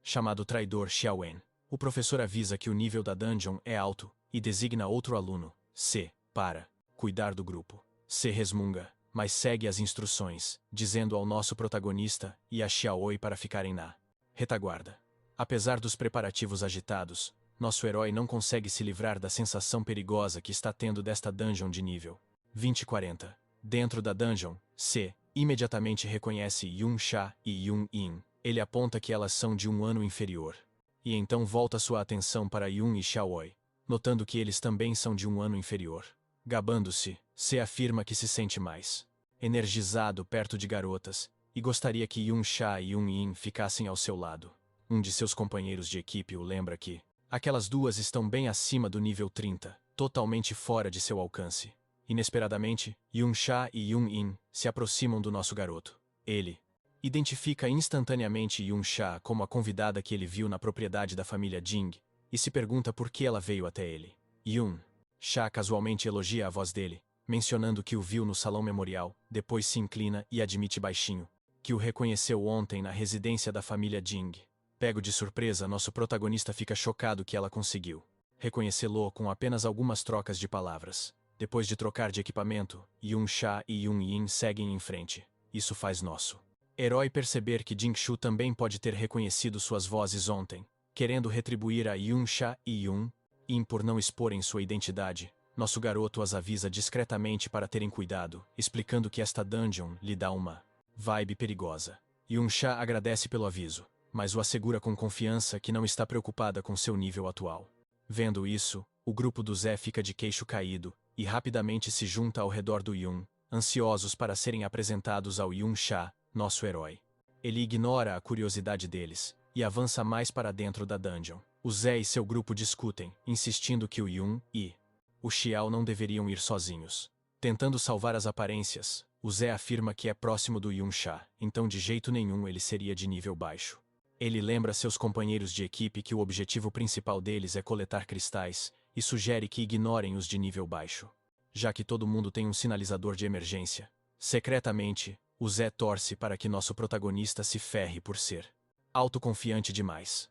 chamado traidor Xiaowen. O professor avisa que o nível da dungeon é alto e designa outro aluno, C, para cuidar do grupo. C resmunga, mas segue as instruções, dizendo ao nosso protagonista e a Xiaoi para ficarem na retaguarda. Apesar dos preparativos agitados, nosso herói não consegue se livrar da sensação perigosa que está tendo desta dungeon de nível 20-40. Dentro da dungeon, C imediatamente reconhece Yun Sha e Yun Yin. Ele aponta que elas são de um ano inferior. E então volta sua atenção para Yun e Xiaoi, notando que eles também são de um ano inferior. Gabando-se, C afirma que se sente mais energizado perto de garotas e gostaria que Yun Sha e Yun Yin ficassem ao seu lado. Um de seus companheiros de equipe o lembra que aquelas duas estão bem acima do nível 30, totalmente fora de seu alcance. Inesperadamente, Yun Sha e Yun Yin se aproximam do nosso garoto. Ele identifica instantaneamente Yun Sha como a convidada que ele viu na propriedade da família Jing e se pergunta por que ela veio até ele. Yun Sha casualmente elogia a voz dele, mencionando que o viu no salão memorial, depois se inclina e admite baixinho que o reconheceu ontem na residência da família Jing. Pego de surpresa, nosso protagonista fica chocado que ela conseguiu reconhecê-lo com apenas algumas trocas de palavras. Depois de trocar de equipamento, Yun Sha e Yun Yin seguem em frente. Isso faz nosso herói perceber que Jingshu também pode ter reconhecido suas vozes ontem, querendo retribuir a Yun Sha e Yun Yin por não exporem sua identidade. Nosso garoto as avisa discretamente para terem cuidado, explicando que esta dungeon lhe dá uma vibe perigosa. Yun Sha agradece pelo aviso, mas o assegura com confiança que não está preocupada com seu nível atual. Vendo isso, o grupo do Zé fica de queixo caído e rapidamente se junta ao redor do Yun, ansiosos para serem apresentados ao Yun Sha, nosso herói. Ele ignora a curiosidade deles e avança mais para dentro da dungeon. O Zé e seu grupo discutem, insistindo que o Yun e o Xiao não deveriam ir sozinhos. Tentando salvar as aparências, o Zé afirma que é próximo do Yunsha, então de jeito nenhum ele seria de nível baixo. Ele lembra seus companheiros de equipe que o objetivo principal deles é coletar cristais, e sugere que ignorem os de nível baixo. Já que todo mundo tem um sinalizador de emergência. Secretamente, o Zé torce para que nosso protagonista se ferre por ser autoconfiante demais.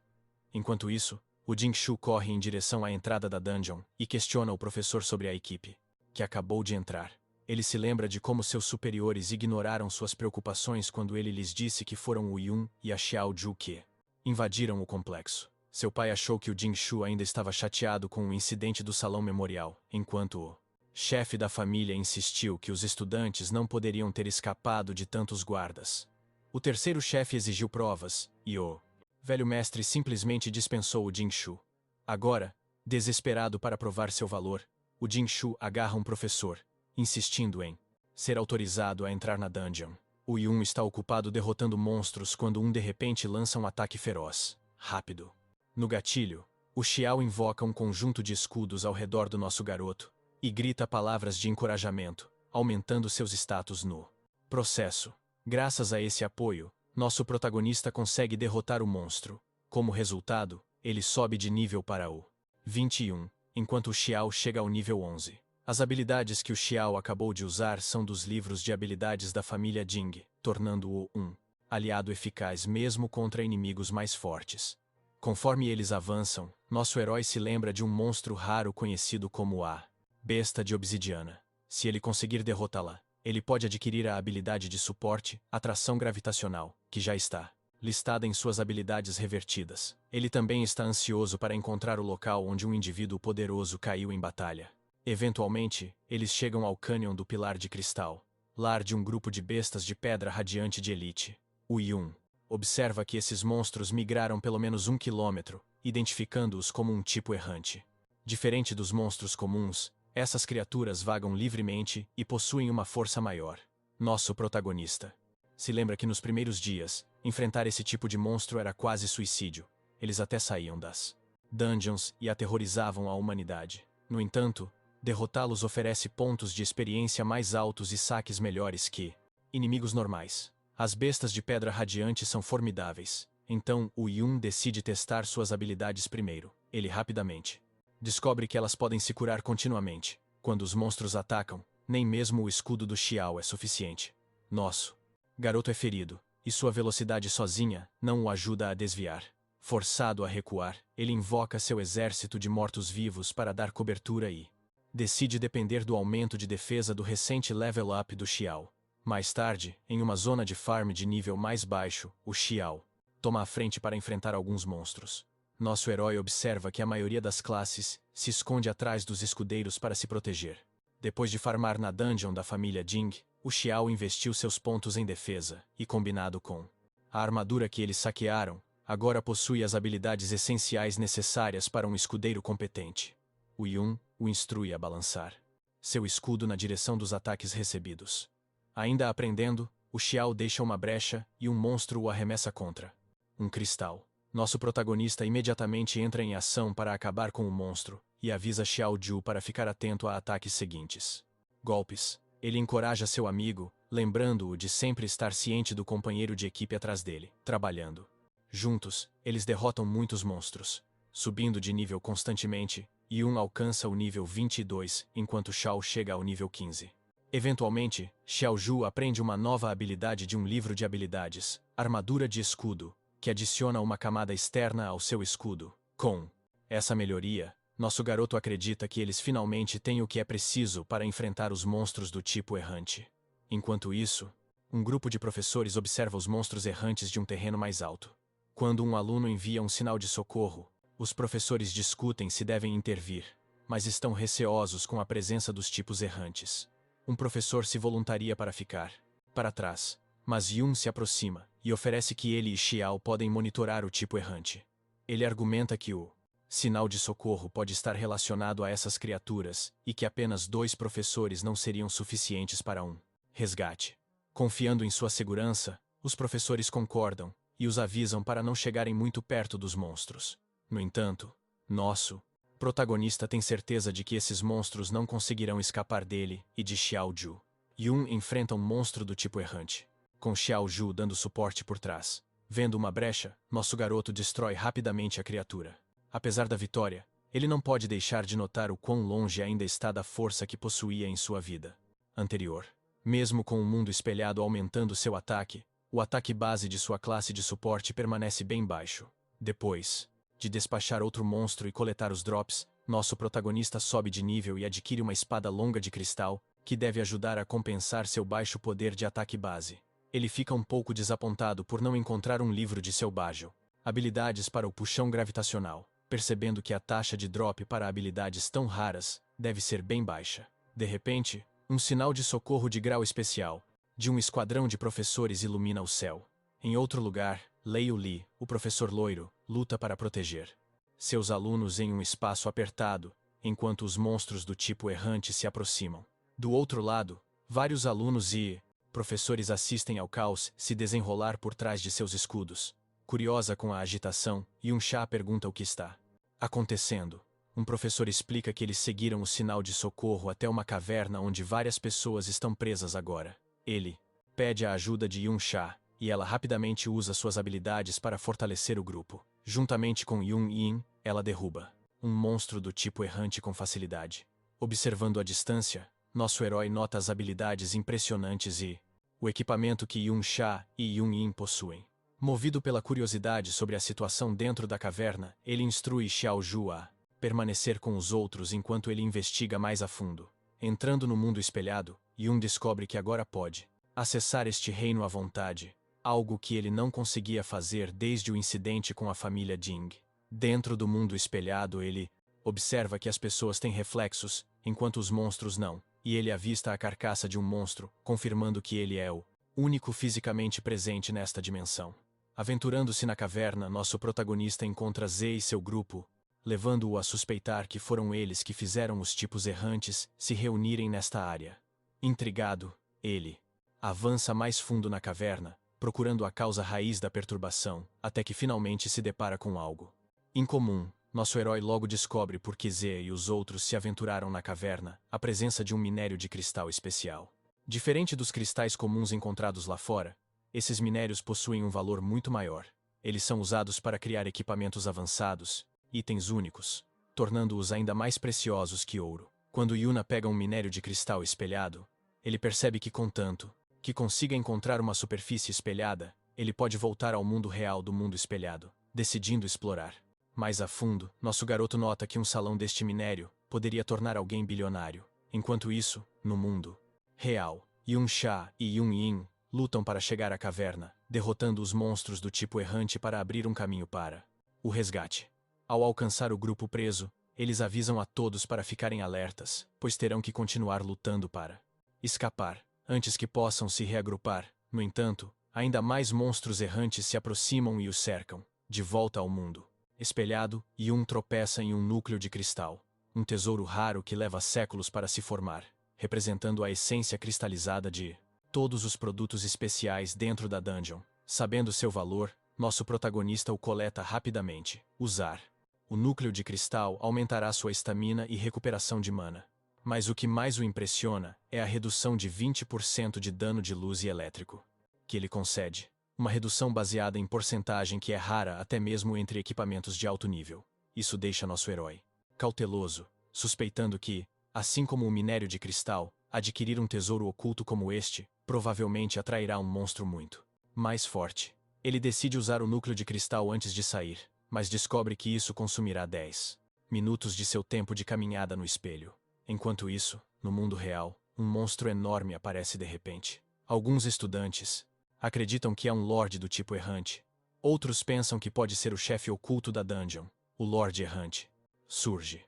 Enquanto isso, o Jingshu corre em direção à entrada da dungeon e questiona o professor sobre a equipe, que acabou de entrar. Ele se lembra de como seus superiores ignoraram suas preocupações quando ele lhes disse que foram o Yun e a Xiaoju que invadiram o complexo. Seu pai achou que o Jingshu ainda estava chateado com o incidente do salão memorial, enquanto o chefe da família insistiu que os estudantes não poderiam ter escapado de tantos guardas. O terceiro chefe exigiu provas, e o velho mestre simplesmente dispensou o Jingshu. Agora, desesperado para provar seu valor, o Jingshu agarra um professor, insistindo em ser autorizado a entrar na dungeon. O Yun está ocupado derrotando monstros quando de repente lança um ataque feroz, rápido. No gatilho, o Xiao invoca um conjunto de escudos ao redor do nosso garoto e grita palavras de encorajamento, aumentando seus status no processo. Graças a esse apoio, nosso protagonista consegue derrotar o monstro. Como resultado, ele sobe de nível para o 21, enquanto o Xiao chega ao nível 11. As habilidades que o Xiao acabou de usar são dos livros de habilidades da família Jing, tornando-o um aliado eficaz mesmo contra inimigos mais fortes. Conforme eles avançam, nosso herói se lembra de um monstro raro conhecido como a Besta de Obsidiana. Se ele conseguir derrotá-la, ele pode adquirir a habilidade de suporte, atração gravitacional, que já está listada em suas habilidades revertidas. Ele também está ansioso para encontrar o local onde um indivíduo poderoso caiu em batalha. Eventualmente, eles chegam ao cânion do Pilar de Cristal, lar de um grupo de bestas de pedra radiante de elite. O Yun observa que esses monstros migraram pelo menos 1 quilômetro, identificando-os como um tipo errante. Diferente dos monstros comuns, essas criaturas vagam livremente e possuem uma força maior. Nosso protagonista se lembra que nos primeiros dias, enfrentar esse tipo de monstro era quase suicídio. Eles até saíam das dungeons e aterrorizavam a humanidade. No entanto, derrotá-los oferece pontos de experiência mais altos e saques melhores que inimigos normais. As bestas de pedra radiante são formidáveis, então o Yun decide testar suas habilidades primeiro. Ele rapidamente descobre que elas podem se curar continuamente. Quando os monstros atacam, nem mesmo o escudo do Xiao é suficiente. Nosso garoto é ferido, e sua velocidade sozinha não o ajuda a desviar. Forçado a recuar, ele invoca seu exército de mortos-vivos para dar cobertura e decide depender do aumento de defesa do recente level up do Xiao. Mais tarde, em uma zona de farm de nível mais baixo, o Xiao toma a frente para enfrentar alguns monstros. Nosso herói observa que a maioria das classes se esconde atrás dos escudeiros para se proteger. Depois de farmar na dungeon da família Jing, o Xiao investiu seus pontos em defesa, e combinado com a armadura que eles saquearam, agora possui as habilidades essenciais necessárias para um escudeiro competente. O Yun o instrui a balançar seu escudo na direção dos ataques recebidos. Ainda aprendendo, o Xiao deixa uma brecha e um monstro o arremessa contra um cristal. Nosso protagonista imediatamente entra em ação para acabar com o monstro e avisa Xiaoju para ficar atento a ataques seguintes. Golpes. Ele encoraja seu amigo, lembrando-o de sempre estar ciente do companheiro de equipe atrás dele, trabalhando. Juntos, eles derrotam muitos monstros, subindo de nível constantemente, e um alcança o nível 22, enquanto Xiao chega ao nível 15. Eventualmente, Xiaoju aprende uma nova habilidade de um livro de habilidades, Armadura de Escudo, que adiciona uma camada externa ao seu escudo. Com essa melhoria, nosso garoto acredita que eles finalmente têm o que é preciso para enfrentar os monstros do tipo errante. Enquanto isso, um grupo de professores observa os monstros errantes de um terreno mais alto. Quando um aluno envia um sinal de socorro, os professores discutem se devem intervir, mas estão receosos com a presença dos tipos errantes. Um professor se voluntaria para ficar para trás, mas Yun se aproxima e oferece que ele e Xiao podem monitorar o tipo errante. Ele argumenta que o sinal de socorro pode estar relacionado a essas criaturas e que apenas 2 professores não seriam suficientes para um resgate. Confiando em sua segurança, os professores concordam e os avisam para não chegarem muito perto dos monstros. No entanto, nosso Protagonista tem certeza de que esses monstros não conseguirão escapar dele e de Xiao Ju. Yun enfrenta um monstro do tipo errante, com Xiao Ju dando suporte por trás. Vendo uma brecha, nosso garoto destrói rapidamente a criatura. Apesar da vitória, ele não pode deixar de notar o quão longe ainda está da força que possuía em sua vida anterior. Mesmo com o mundo espelhado aumentando seu ataque, o ataque base de sua classe de suporte permanece bem baixo. Depois de despachar outro monstro e coletar os drops, nosso protagonista sobe de nível e adquire uma espada longa de cristal, que deve ajudar a compensar seu baixo poder de ataque base. Ele fica um pouco desapontado por não encontrar um livro de seu Bajel, habilidades para o puxão gravitacional, percebendo que a taxa de drop para habilidades tão raras deve ser bem baixa. De repente, um sinal de socorro de grau especial, de um esquadrão de professores ilumina o céu. Em outro lugar, Liu Li, o professor loiro, luta para proteger seus alunos em um espaço apertado, enquanto os monstros do tipo errante se aproximam. Do outro lado, vários alunos e professores assistem ao caos se desenrolar por trás de seus escudos. Curiosa com a agitação, Yun-Sha pergunta o que está acontecendo. Um professor explica que eles seguiram o sinal de socorro até uma caverna onde várias pessoas estão presas agora. Ele pede a ajuda de Yun-Sha, e ela rapidamente usa suas habilidades para fortalecer o grupo. Juntamente com Yun-Yin, ela derruba um monstro do tipo errante com facilidade. Observando à distância, nosso herói nota as habilidades impressionantes e o equipamento que Yun-Sha e Yun-Yin possuem. Movido pela curiosidade sobre a situação dentro da caverna, ele instrui Xiao Ju a permanecer com os outros enquanto ele investiga mais a fundo. Entrando no mundo espelhado, Yun descobre que agora pode acessar este reino à vontade, algo que ele não conseguia fazer desde o incidente com a família Jing. Dentro do mundo espelhado, ele observa que as pessoas têm reflexos, enquanto os monstros não, e ele avista a carcaça de um monstro, confirmando que ele é o único fisicamente presente nesta dimensão. Aventurando-se na caverna, nosso protagonista encontra Z e seu grupo, levando-o a suspeitar que foram eles que fizeram os tipos errantes se reunirem nesta área. Intrigado, ele avança mais fundo na caverna, procurando a causa raiz da perturbação, até que finalmente se depara com algo incomum. Nosso herói logo descobre por que Z e os outros se aventuraram na caverna, a presença de um minério de cristal especial. Diferente dos cristais comuns encontrados lá fora, esses minérios possuem um valor muito maior. Eles são usados para criar equipamentos avançados, itens únicos, tornando-os ainda mais preciosos que ouro. Quando Yuna pega um minério de cristal espelhado, ele percebe que contanto que consiga encontrar uma superfície espelhada, ele pode voltar ao mundo real do mundo espelhado, decidindo explorar. Mais a fundo, nosso garoto nota que um salão deste minério poderia tornar alguém bilionário. Enquanto isso, no mundo real, Yun-Sha e Yun-Yin lutam para chegar à caverna, derrotando os monstros do tipo errante para abrir um caminho para o resgate. Ao alcançar o grupo preso, eles avisam a todos para ficarem alertas, pois terão que continuar lutando para escapar, antes que possam se reagrupar. No entanto, ainda mais monstros errantes se aproximam e os cercam. De volta ao mundo espelhado, Yun tropeça em um núcleo de cristal, um tesouro raro que leva séculos para se formar, representando a essência cristalizada de todos os produtos especiais dentro da dungeon. Sabendo seu valor, nosso protagonista o coleta rapidamente. Usar o núcleo de cristal aumentará sua estamina e recuperação de mana. Mas o que mais o impressiona é a redução de 20% de dano de luz e elétrico que ele concede. Uma redução baseada em porcentagem que é rara até mesmo entre equipamentos de alto nível. Isso deixa nosso herói cauteloso, suspeitando que, assim como o minério de cristal, adquirir um tesouro oculto como este provavelmente atrairá um monstro muito mais forte. Ele decide usar o núcleo de cristal antes de sair, mas descobre que isso consumirá 10 minutos de seu tempo de caminhada no espelho. Enquanto isso, no mundo real, um monstro enorme aparece de repente. Alguns estudantes acreditam que é um Lorde do tipo errante. Outros pensam que pode ser o chefe oculto da dungeon, o Lorde Errante. Surge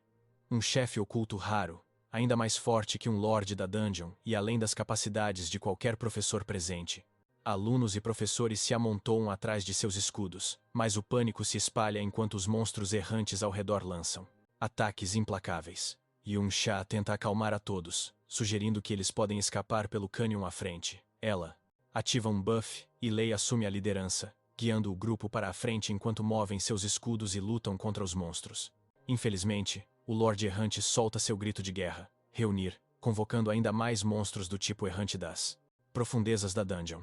um chefe oculto raro, ainda mais forte que um Lorde da dungeon e além das capacidades de qualquer professor presente. Alunos e professores se amontoam atrás de seus escudos, mas o pânico se espalha enquanto os monstros errantes ao redor lançam ataques implacáveis. Yun-Sha tenta acalmar a todos, sugerindo que eles podem escapar pelo cânion à frente. Ela ativa um buff, e Lei assume a liderança, guiando o grupo para a frente enquanto movem seus escudos e lutam contra os monstros. Infelizmente, o Lorde Errante solta seu grito de guerra, reunir, convocando ainda mais monstros do tipo errante das profundezas da dungeon.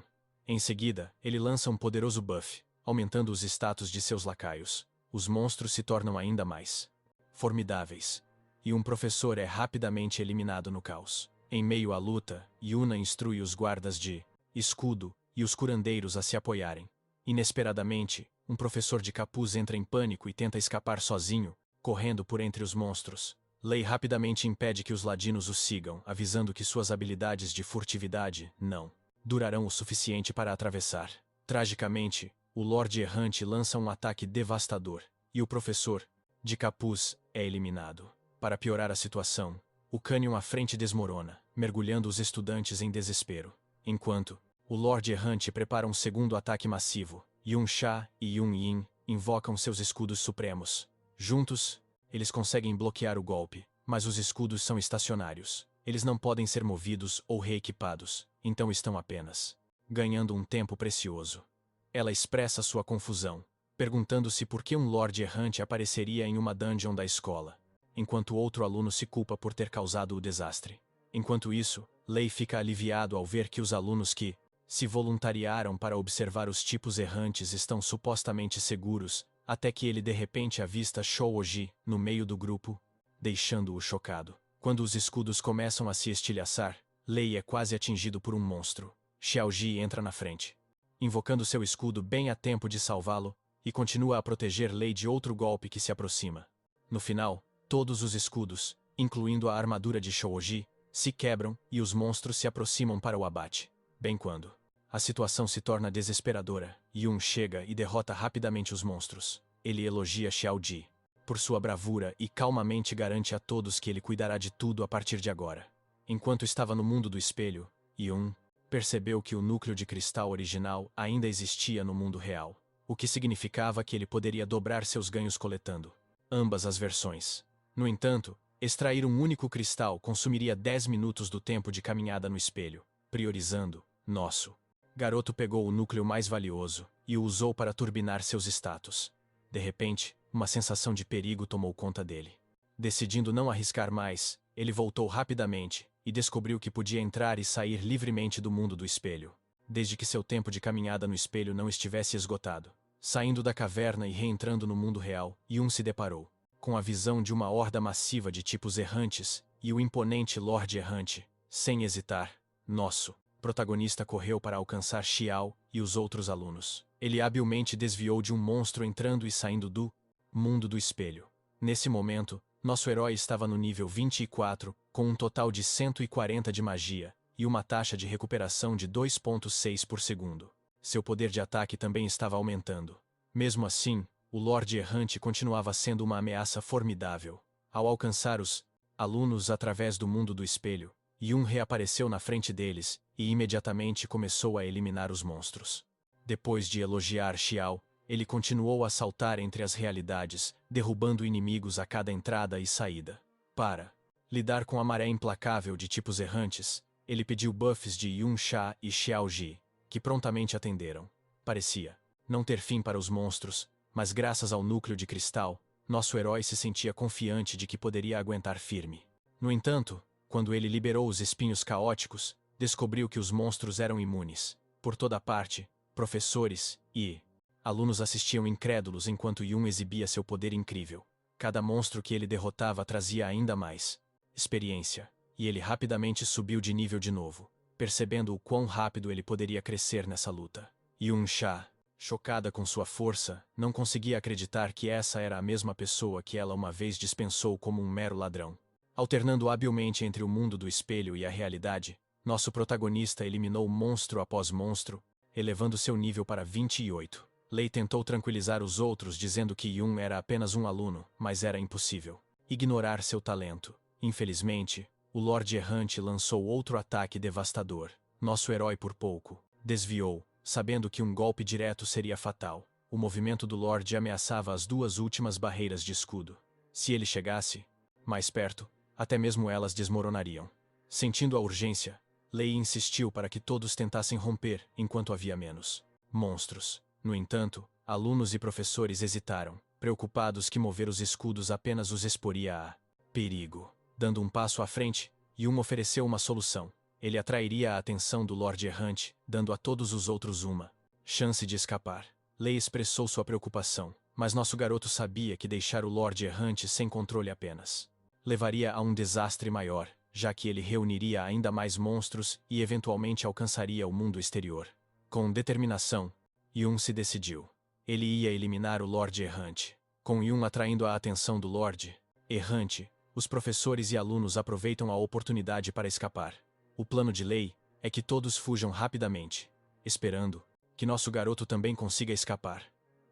Em seguida, ele lança um poderoso buff, aumentando os status de seus lacaios. Os monstros se tornam ainda mais formidáveis. E um professor é rapidamente eliminado no caos. Em meio à luta, Yuna instrui os guardas de escudo e os curandeiros a se apoiarem. Inesperadamente, um professor de capuz entra em pânico e tenta escapar sozinho, correndo por entre os monstros. Lei rapidamente impede que os ladinos o sigam, avisando que suas habilidades de furtividade não durarão o suficiente para atravessar. Tragicamente, o Lorde Errante lança um ataque devastador, e o professor, de capuz, é eliminado. Para piorar a situação, o cânion à frente desmorona, mergulhando os estudantes em desespero. Enquanto o Lorde Errante prepara um segundo ataque massivo, Yun Sha e Yun Yin invocam seus escudos supremos. Juntos, eles conseguem bloquear o golpe, mas os escudos são estacionários. Eles não podem ser movidos ou reequipados, então estão apenas ganhando um tempo precioso. Ela expressa sua confusão, perguntando-se por que um Lorde Errante apareceria em uma dungeon da escola, enquanto outro aluno se culpa por ter causado o desastre. Enquanto isso, Lei fica aliviado ao ver que os alunos que se voluntariaram para observar os tipos errantes estão supostamente seguros, até que ele de repente avista Shouji no meio do grupo, deixando-o chocado. Quando os escudos começam a se estilhaçar, Lei é quase atingido por um monstro. Xiaoji entra na frente, invocando seu escudo bem a tempo de salvá-lo, e continua a proteger Lei de outro golpe que se aproxima. No final, todos os escudos, incluindo a armadura de Shouji, se quebram e os monstros se aproximam para o abate. Bem quando a situação se torna desesperadora, Yun chega e derrota rapidamente os monstros. Ele elogia Xiaoji por sua bravura e calmamente garante a todos que ele cuidará de tudo a partir de agora. Enquanto estava no mundo do espelho, Yun percebeu que o núcleo de cristal original ainda existia no mundo real, o que significava que ele poderia dobrar seus ganhos coletando ambas as versões. No entanto, extrair um único cristal consumiria 10 minutos do tempo de caminhada no espelho, priorizando nosso garoto pegou o núcleo mais valioso e o usou para turbinar seus status. De repente, uma sensação de perigo tomou conta dele. Decidindo não arriscar mais, ele voltou rapidamente e descobriu que podia entrar e sair livremente do mundo do espelho, desde que seu tempo de caminhada no espelho não estivesse esgotado. Saindo da caverna e reentrando no mundo real, Yun se deparou com a visão de uma horda massiva de tipos errantes e o imponente Lorde Errante. Sem hesitar, nosso protagonista correu para alcançar Xiao e os outros alunos. Ele habilmente desviou de um monstro entrando e saindo do mundo do espelho. Nesse momento, nosso herói estava no nível 24, com um total de 140 de magia e uma taxa de recuperação de 2,6 por segundo. Seu poder de ataque também estava aumentando. Mesmo assim, o Lorde Errante continuava sendo uma ameaça formidável. Ao alcançar os alunos através do mundo do espelho, Yun reapareceu na frente deles e imediatamente começou a eliminar os monstros. Depois de elogiar Xiao, ele continuou a saltar entre as realidades, derrubando inimigos a cada entrada e saída. Para lidar com a maré implacável de tipos errantes, ele pediu buffs de Yun Sha e Xiaoji, que prontamente atenderam. Parecia não ter fim para os monstros, mas graças ao núcleo de cristal, nosso herói se sentia confiante de que poderia aguentar firme. No entanto, quando ele liberou os espinhos caóticos, descobriu que os monstros eram imunes. Por toda parte, professores e alunos assistiam incrédulos enquanto Yun exibia seu poder incrível. Cada monstro que ele derrotava trazia ainda mais experiência, e ele rapidamente subiu de nível de novo, percebendo o quão rápido ele poderia crescer nessa luta. Yun Sha, chocada com sua força, não conseguia acreditar que essa era a mesma pessoa que ela uma vez dispensou como um mero ladrão. Alternando habilmente entre o mundo do espelho e a realidade, nosso protagonista eliminou monstro após monstro, elevando seu nível para 28. Lei tentou tranquilizar os outros dizendo que Yun era apenas um aluno, mas era impossível ignorar seu talento. Infelizmente, o Lorde Errante lançou outro ataque devastador. Nosso herói por pouco desviou, sabendo que um golpe direto seria fatal. O movimento do Lorde ameaçava as duas últimas barreiras de escudo. Se ele chegasse mais perto, até mesmo elas desmoronariam. Sentindo a urgência, Lei insistiu para que todos tentassem romper enquanto havia menos monstros. No entanto, alunos e professores hesitaram, preocupados que mover os escudos apenas os exporia a Perigo. Dando um passo à frente, Yun ofereceu uma solução. Ele atrairia a atenção do Lorde Errante, dando a todos os outros uma chance de escapar. Lei expressou sua preocupação, mas nosso garoto sabia que deixar o Lorde Errante sem controle apenas levaria a um desastre maior, já que ele reuniria ainda mais monstros e eventualmente alcançaria o mundo exterior. Com determinação, Yun se decidiu. Ele ia eliminar o Lorde Errante. Com Yun atraindo a atenção do Lorde Errante, os professores e alunos aproveitam a oportunidade para escapar. O plano de Lei é que todos fujam rapidamente, esperando que nosso garoto também consiga escapar.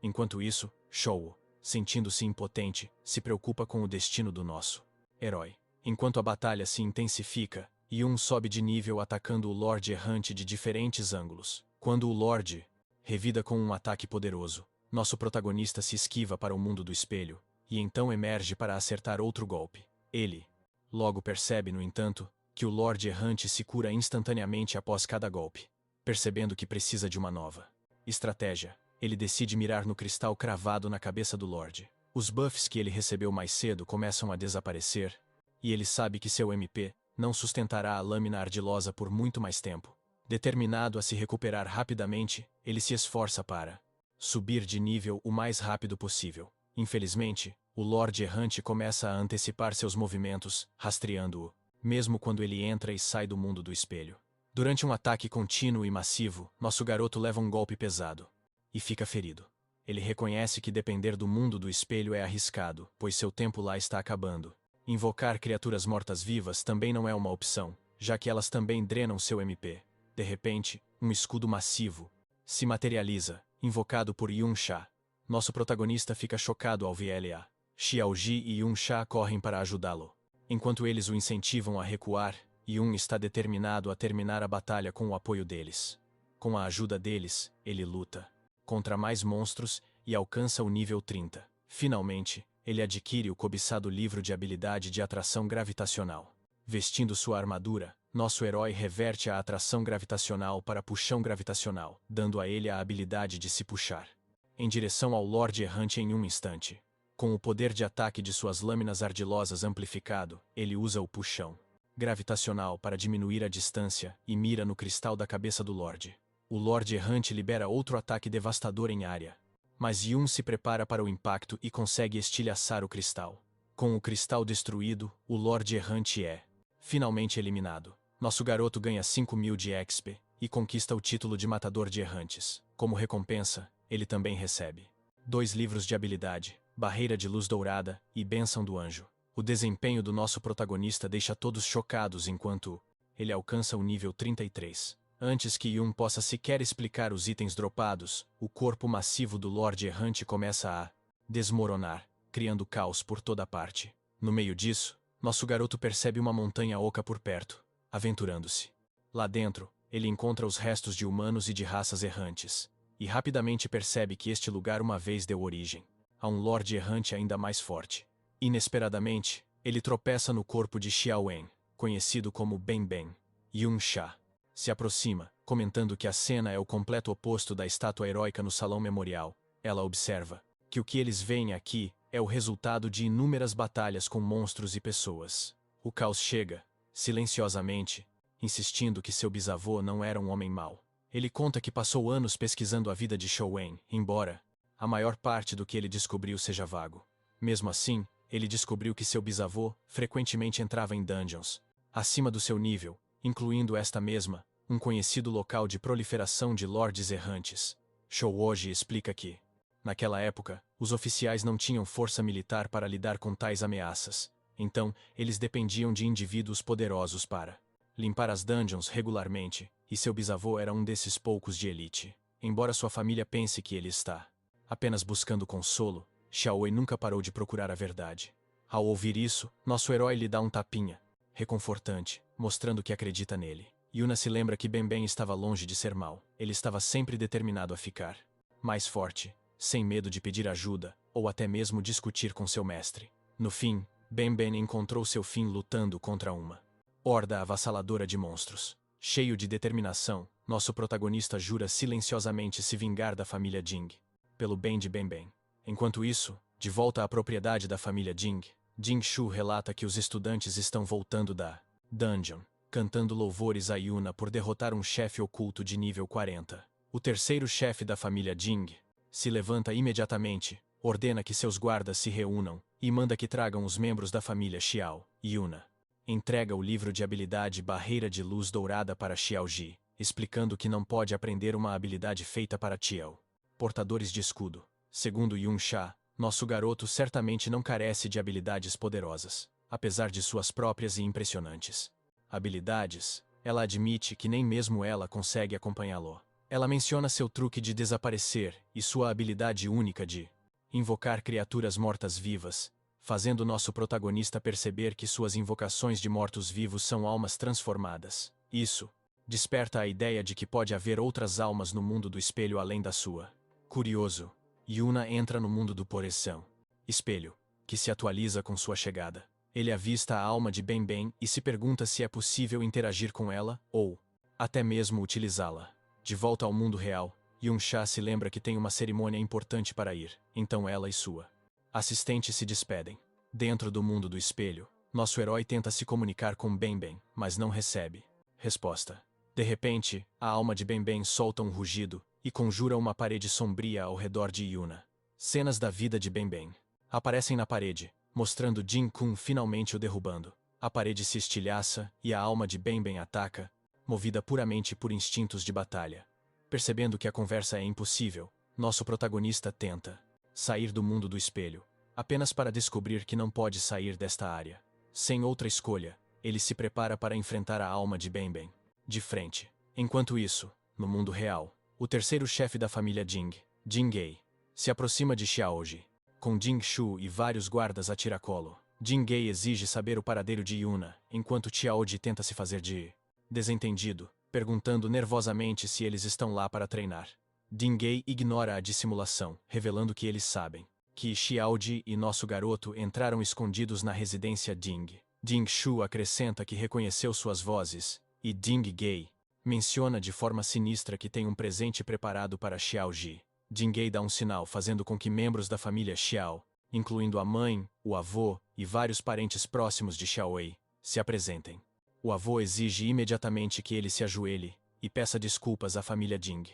Enquanto isso, Shou, sentindo-se impotente, se preocupa com o destino do nosso herói. Enquanto a batalha se intensifica, Yun sobe de nível atacando o Lorde Errante de diferentes ângulos. Quando o Lorde revida com um ataque poderoso, nosso protagonista se esquiva para o mundo do espelho, e então emerge para acertar outro golpe. Ele logo percebe, no entanto, que o Lorde Errante se cura instantaneamente após cada golpe. Percebendo que precisa de uma nova estratégia, ele decide mirar no cristal cravado na cabeça do Lorde. Os buffs que ele recebeu mais cedo começam a desaparecer, e ele sabe que seu MP não sustentará a lâmina ardilosa por muito mais tempo. Determinado a se recuperar rapidamente, ele se esforça para subir de nível o mais rápido possível. Infelizmente, o Lorde Errante começa a antecipar seus movimentos, rastreando-o, mesmo quando ele entra e sai do mundo do espelho. Durante um ataque contínuo e massivo, nosso garoto leva um golpe pesado e fica ferido. Ele reconhece que depender do mundo do espelho é arriscado, pois seu tempo lá está acabando. Invocar criaturas mortas-vivas também não é uma opção, já que elas também drenam seu MP. De repente, um escudo massivo se materializa, invocado por Yun Sha. Nosso protagonista fica chocado ao vê-la. Xiaoji e Yun Sha correm para ajudá-lo. Enquanto eles o incentivam a recuar, Yun está determinado a terminar a batalha com o apoio deles. Com a ajuda deles, ele luta contra mais monstros e alcança o nível 30. Finalmente, ele adquire o cobiçado livro de habilidade de atração gravitacional. Vestindo sua armadura, nosso herói reverte a atração gravitacional para puxão gravitacional, dando a ele a habilidade de se puxar em direção ao Lorde Errante em um instante. Com o poder de ataque de suas lâminas ardilosas amplificado, ele usa o puxão gravitacional para diminuir a distância e mira no cristal da cabeça do Lorde. O Lorde Errante libera outro ataque devastador em área, mas Yun se prepara para o impacto e consegue estilhaçar o cristal. Com o cristal destruído, o Lorde Errante é finalmente eliminado. Nosso garoto ganha 5.000 de XP e conquista o título de Matador de Errantes. Como recompensa, ele também recebe 2 livros de habilidade, Barreira de Luz Dourada e Bênção do Anjo. O desempenho do nosso protagonista deixa todos chocados enquanto ele alcança o nível 33. Antes que Yun possa sequer explicar os itens dropados, o corpo massivo do Lorde Errante começa a desmoronar, criando caos por toda parte. No meio disso, nosso garoto percebe uma montanha oca por perto, aventurando-se. Lá dentro, ele encontra os restos de humanos e de raças errantes, e rapidamente percebe que este lugar uma vez deu origem a um Lorde Errante ainda mais forte. Inesperadamente, ele tropeça no corpo de Xiaowen, conhecido como Ben Ben. Yun Sha se aproxima, comentando que a cena é o completo oposto da estátua heróica no Salão Memorial. Ela observa que o que eles veem aqui é o resultado de inúmeras batalhas com monstros e pessoas. O caos chega, silenciosamente, insistindo que seu bisavô não era um homem mau. Ele conta que passou anos pesquisando a vida de Xiaowen, embora a maior parte do que ele descobriu seja vago. Mesmo assim, ele descobriu que seu bisavô frequentemente entrava em dungeons acima do seu nível, incluindo esta mesma, um conhecido local de proliferação de lordes errantes. Shouoji explica que, naquela época, os oficiais não tinham força militar para lidar com tais ameaças, então eles dependiam de indivíduos poderosos para limpar as dungeons regularmente, e seu bisavô era um desses poucos de elite. Embora sua família pense que ele está apenas buscando consolo, Xiaowei nunca parou de procurar a verdade. Ao ouvir isso, nosso herói lhe dá um tapinha reconfortante, mostrando que acredita nele. Yuna se lembra que Ben Ben estava longe de ser mau. Ele estava sempre determinado a ficar mais forte, sem medo de pedir ajuda, ou até mesmo discutir com seu mestre. No fim, Ben Ben encontrou seu fim lutando contra uma horda avassaladora de monstros. Cheio de determinação, nosso protagonista jura silenciosamente se vingar da família Jing, pelo bem de Ben Ben. Enquanto isso, de volta à propriedade da família Jing, Jing Shu relata que os estudantes estão voltando da dungeon, cantando louvores a Yuna por derrotar um chefe oculto de nível 40. O terceiro chefe da família Jing se levanta imediatamente, ordena que seus guardas se reúnam e manda que tragam os membros da família Xiao. Yuna entrega o livro de habilidade Barreira de Luz Dourada para Xiao Ji, explicando que não pode aprender uma habilidade feita para Tiao. Portadores de escudo. Segundo Yun Sha, nosso garoto certamente não carece de habilidades poderosas, apesar de suas próprias e impressionantes habilidades. Ela admite que nem mesmo ela consegue acompanhá-lo. Ela menciona seu truque de desaparecer e sua habilidade única de invocar criaturas mortas-vivas, fazendo nosso protagonista perceber que suas invocações de mortos-vivos são almas transformadas. Isso desperta a ideia de que pode haver outras almas no mundo do espelho além da sua. Curioso, Yuna entra no mundo do Poreção Espelho, que se atualiza com sua chegada. Ele avista a alma de Ben Ben e se pergunta se é possível interagir com ela, ou até mesmo utilizá-la. De volta ao mundo real, Yun Sha se lembra que tem uma cerimônia importante para ir, então ela e sua assistente se despedem. Dentro do mundo do espelho, nosso herói tenta se comunicar com Ben Ben, mas não recebe resposta. De repente, a alma de Ben Ben solta um rugido e conjura uma parede sombria ao redor de Yuna. Cenas da vida de Ben Ben aparecem na parede, mostrando Jin Kun finalmente o derrubando. A parede se estilhaça e a alma de Ben Ben ataca, movida puramente por instintos de batalha. Percebendo que a conversa é impossível, nosso protagonista tenta sair do mundo do espelho, apenas para descobrir que não pode sair desta área. Sem outra escolha, ele se prepara para enfrentar a alma de Ben Ben de frente. Enquanto isso, no mundo real, o terceiro chefe da família Jing, Jingei, se aproxima de Xiaoji, com Jing Shu e vários guardas a tiracolo. Jingei exige saber o paradeiro de Yuna, enquanto Xiaoji tenta se fazer de desentendido, perguntando nervosamente se eles estão lá para treinar. Jingei ignora a dissimulação, revelando que eles sabem que Xiaoji e nosso garoto entraram escondidos na residência Jing. Jing Shu acrescenta que reconheceu suas vozes, e Jingei menciona de forma sinistra que tem um presente preparado para Xiaoji. Jingei dá um sinal fazendo com que membros da família Xiao, incluindo a mãe, o avô e vários parentes próximos de Xiaowei, se apresentem. O avô exige imediatamente que ele se ajoelhe e peça desculpas à família Jing,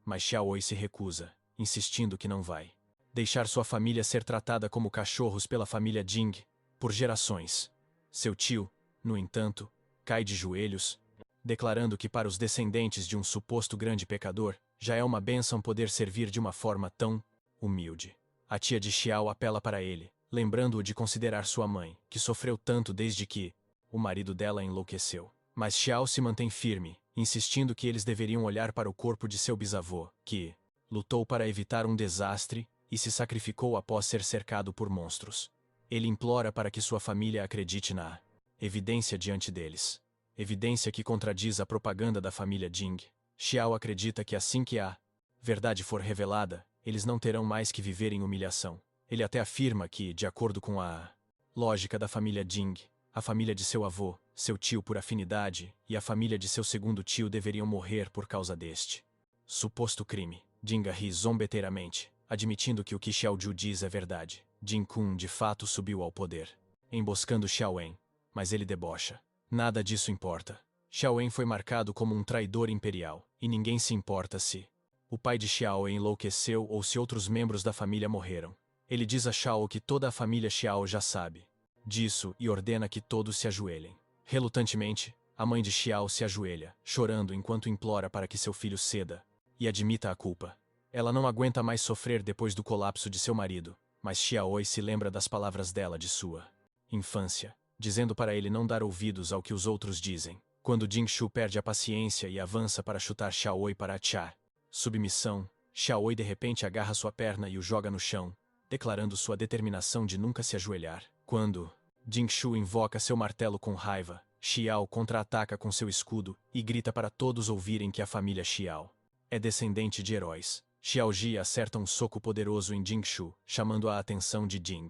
mas Xiaowei se recusa, insistindo que não vai deixar sua família ser tratada como cachorros pela família Jing por gerações. Seu tio, no entanto, cai de joelhos, declarando que para os descendentes de um suposto grande pecador, já é uma bênção poder servir de uma forma tão humilde. A tia de Xiao apela para ele, lembrando-o de considerar sua mãe, que sofreu tanto desde que o marido dela enlouqueceu. Mas Xiao se mantém firme, insistindo que eles deveriam olhar para o corpo de seu bisavô, que lutou para evitar um desastre e se sacrificou após ser cercado por monstros. Ele implora para que sua família acredite na evidência diante deles. Evidência que contradiz a propaganda da família Jing. Xiao acredita que assim que a verdade for revelada, eles não terão mais que viver em humilhação. Ele até afirma que, de acordo com a lógica da família Jing, a família de seu avô, seu tio por afinidade, e a família de seu segundo tio deveriam morrer por causa deste suposto crime. Jinga ri zombeteiramente, admitindo que o que Xiao Ju diz é verdade. Jin Kun de fato subiu ao poder, emboscando Xiao Wen, mas ele debocha. Nada disso importa. Xiao Wen foi marcado como um traidor imperial, e ninguém se importa se o pai de Xiao enlouqueceu ou se outros membros da família morreram. Ele diz a Xiao que toda a família Xiao já sabe disso e ordena que todos se ajoelhem. Relutantemente, a mãe de Xiao se ajoelha, chorando enquanto implora para que seu filho ceda e admita a culpa. Ela não aguenta mais sofrer depois do colapso de seu marido, mas Xiaoi se lembra das palavras dela de sua infância, dizendo para ele não dar ouvidos ao que os outros dizem. Quando Jing Shu perde a paciência e avança para chutar Xiaoi para atiar submissão, Xiaoi de repente agarra sua perna e o joga no chão, declarando sua determinação de nunca se ajoelhar. Quando Jing Shu invoca seu martelo com raiva, Xiao contra-ataca com seu escudo e grita para todos ouvirem que a família Xiao é descendente de heróis. Xiao Ji acerta um soco poderoso em Jing Shu, chamando a atenção de Jing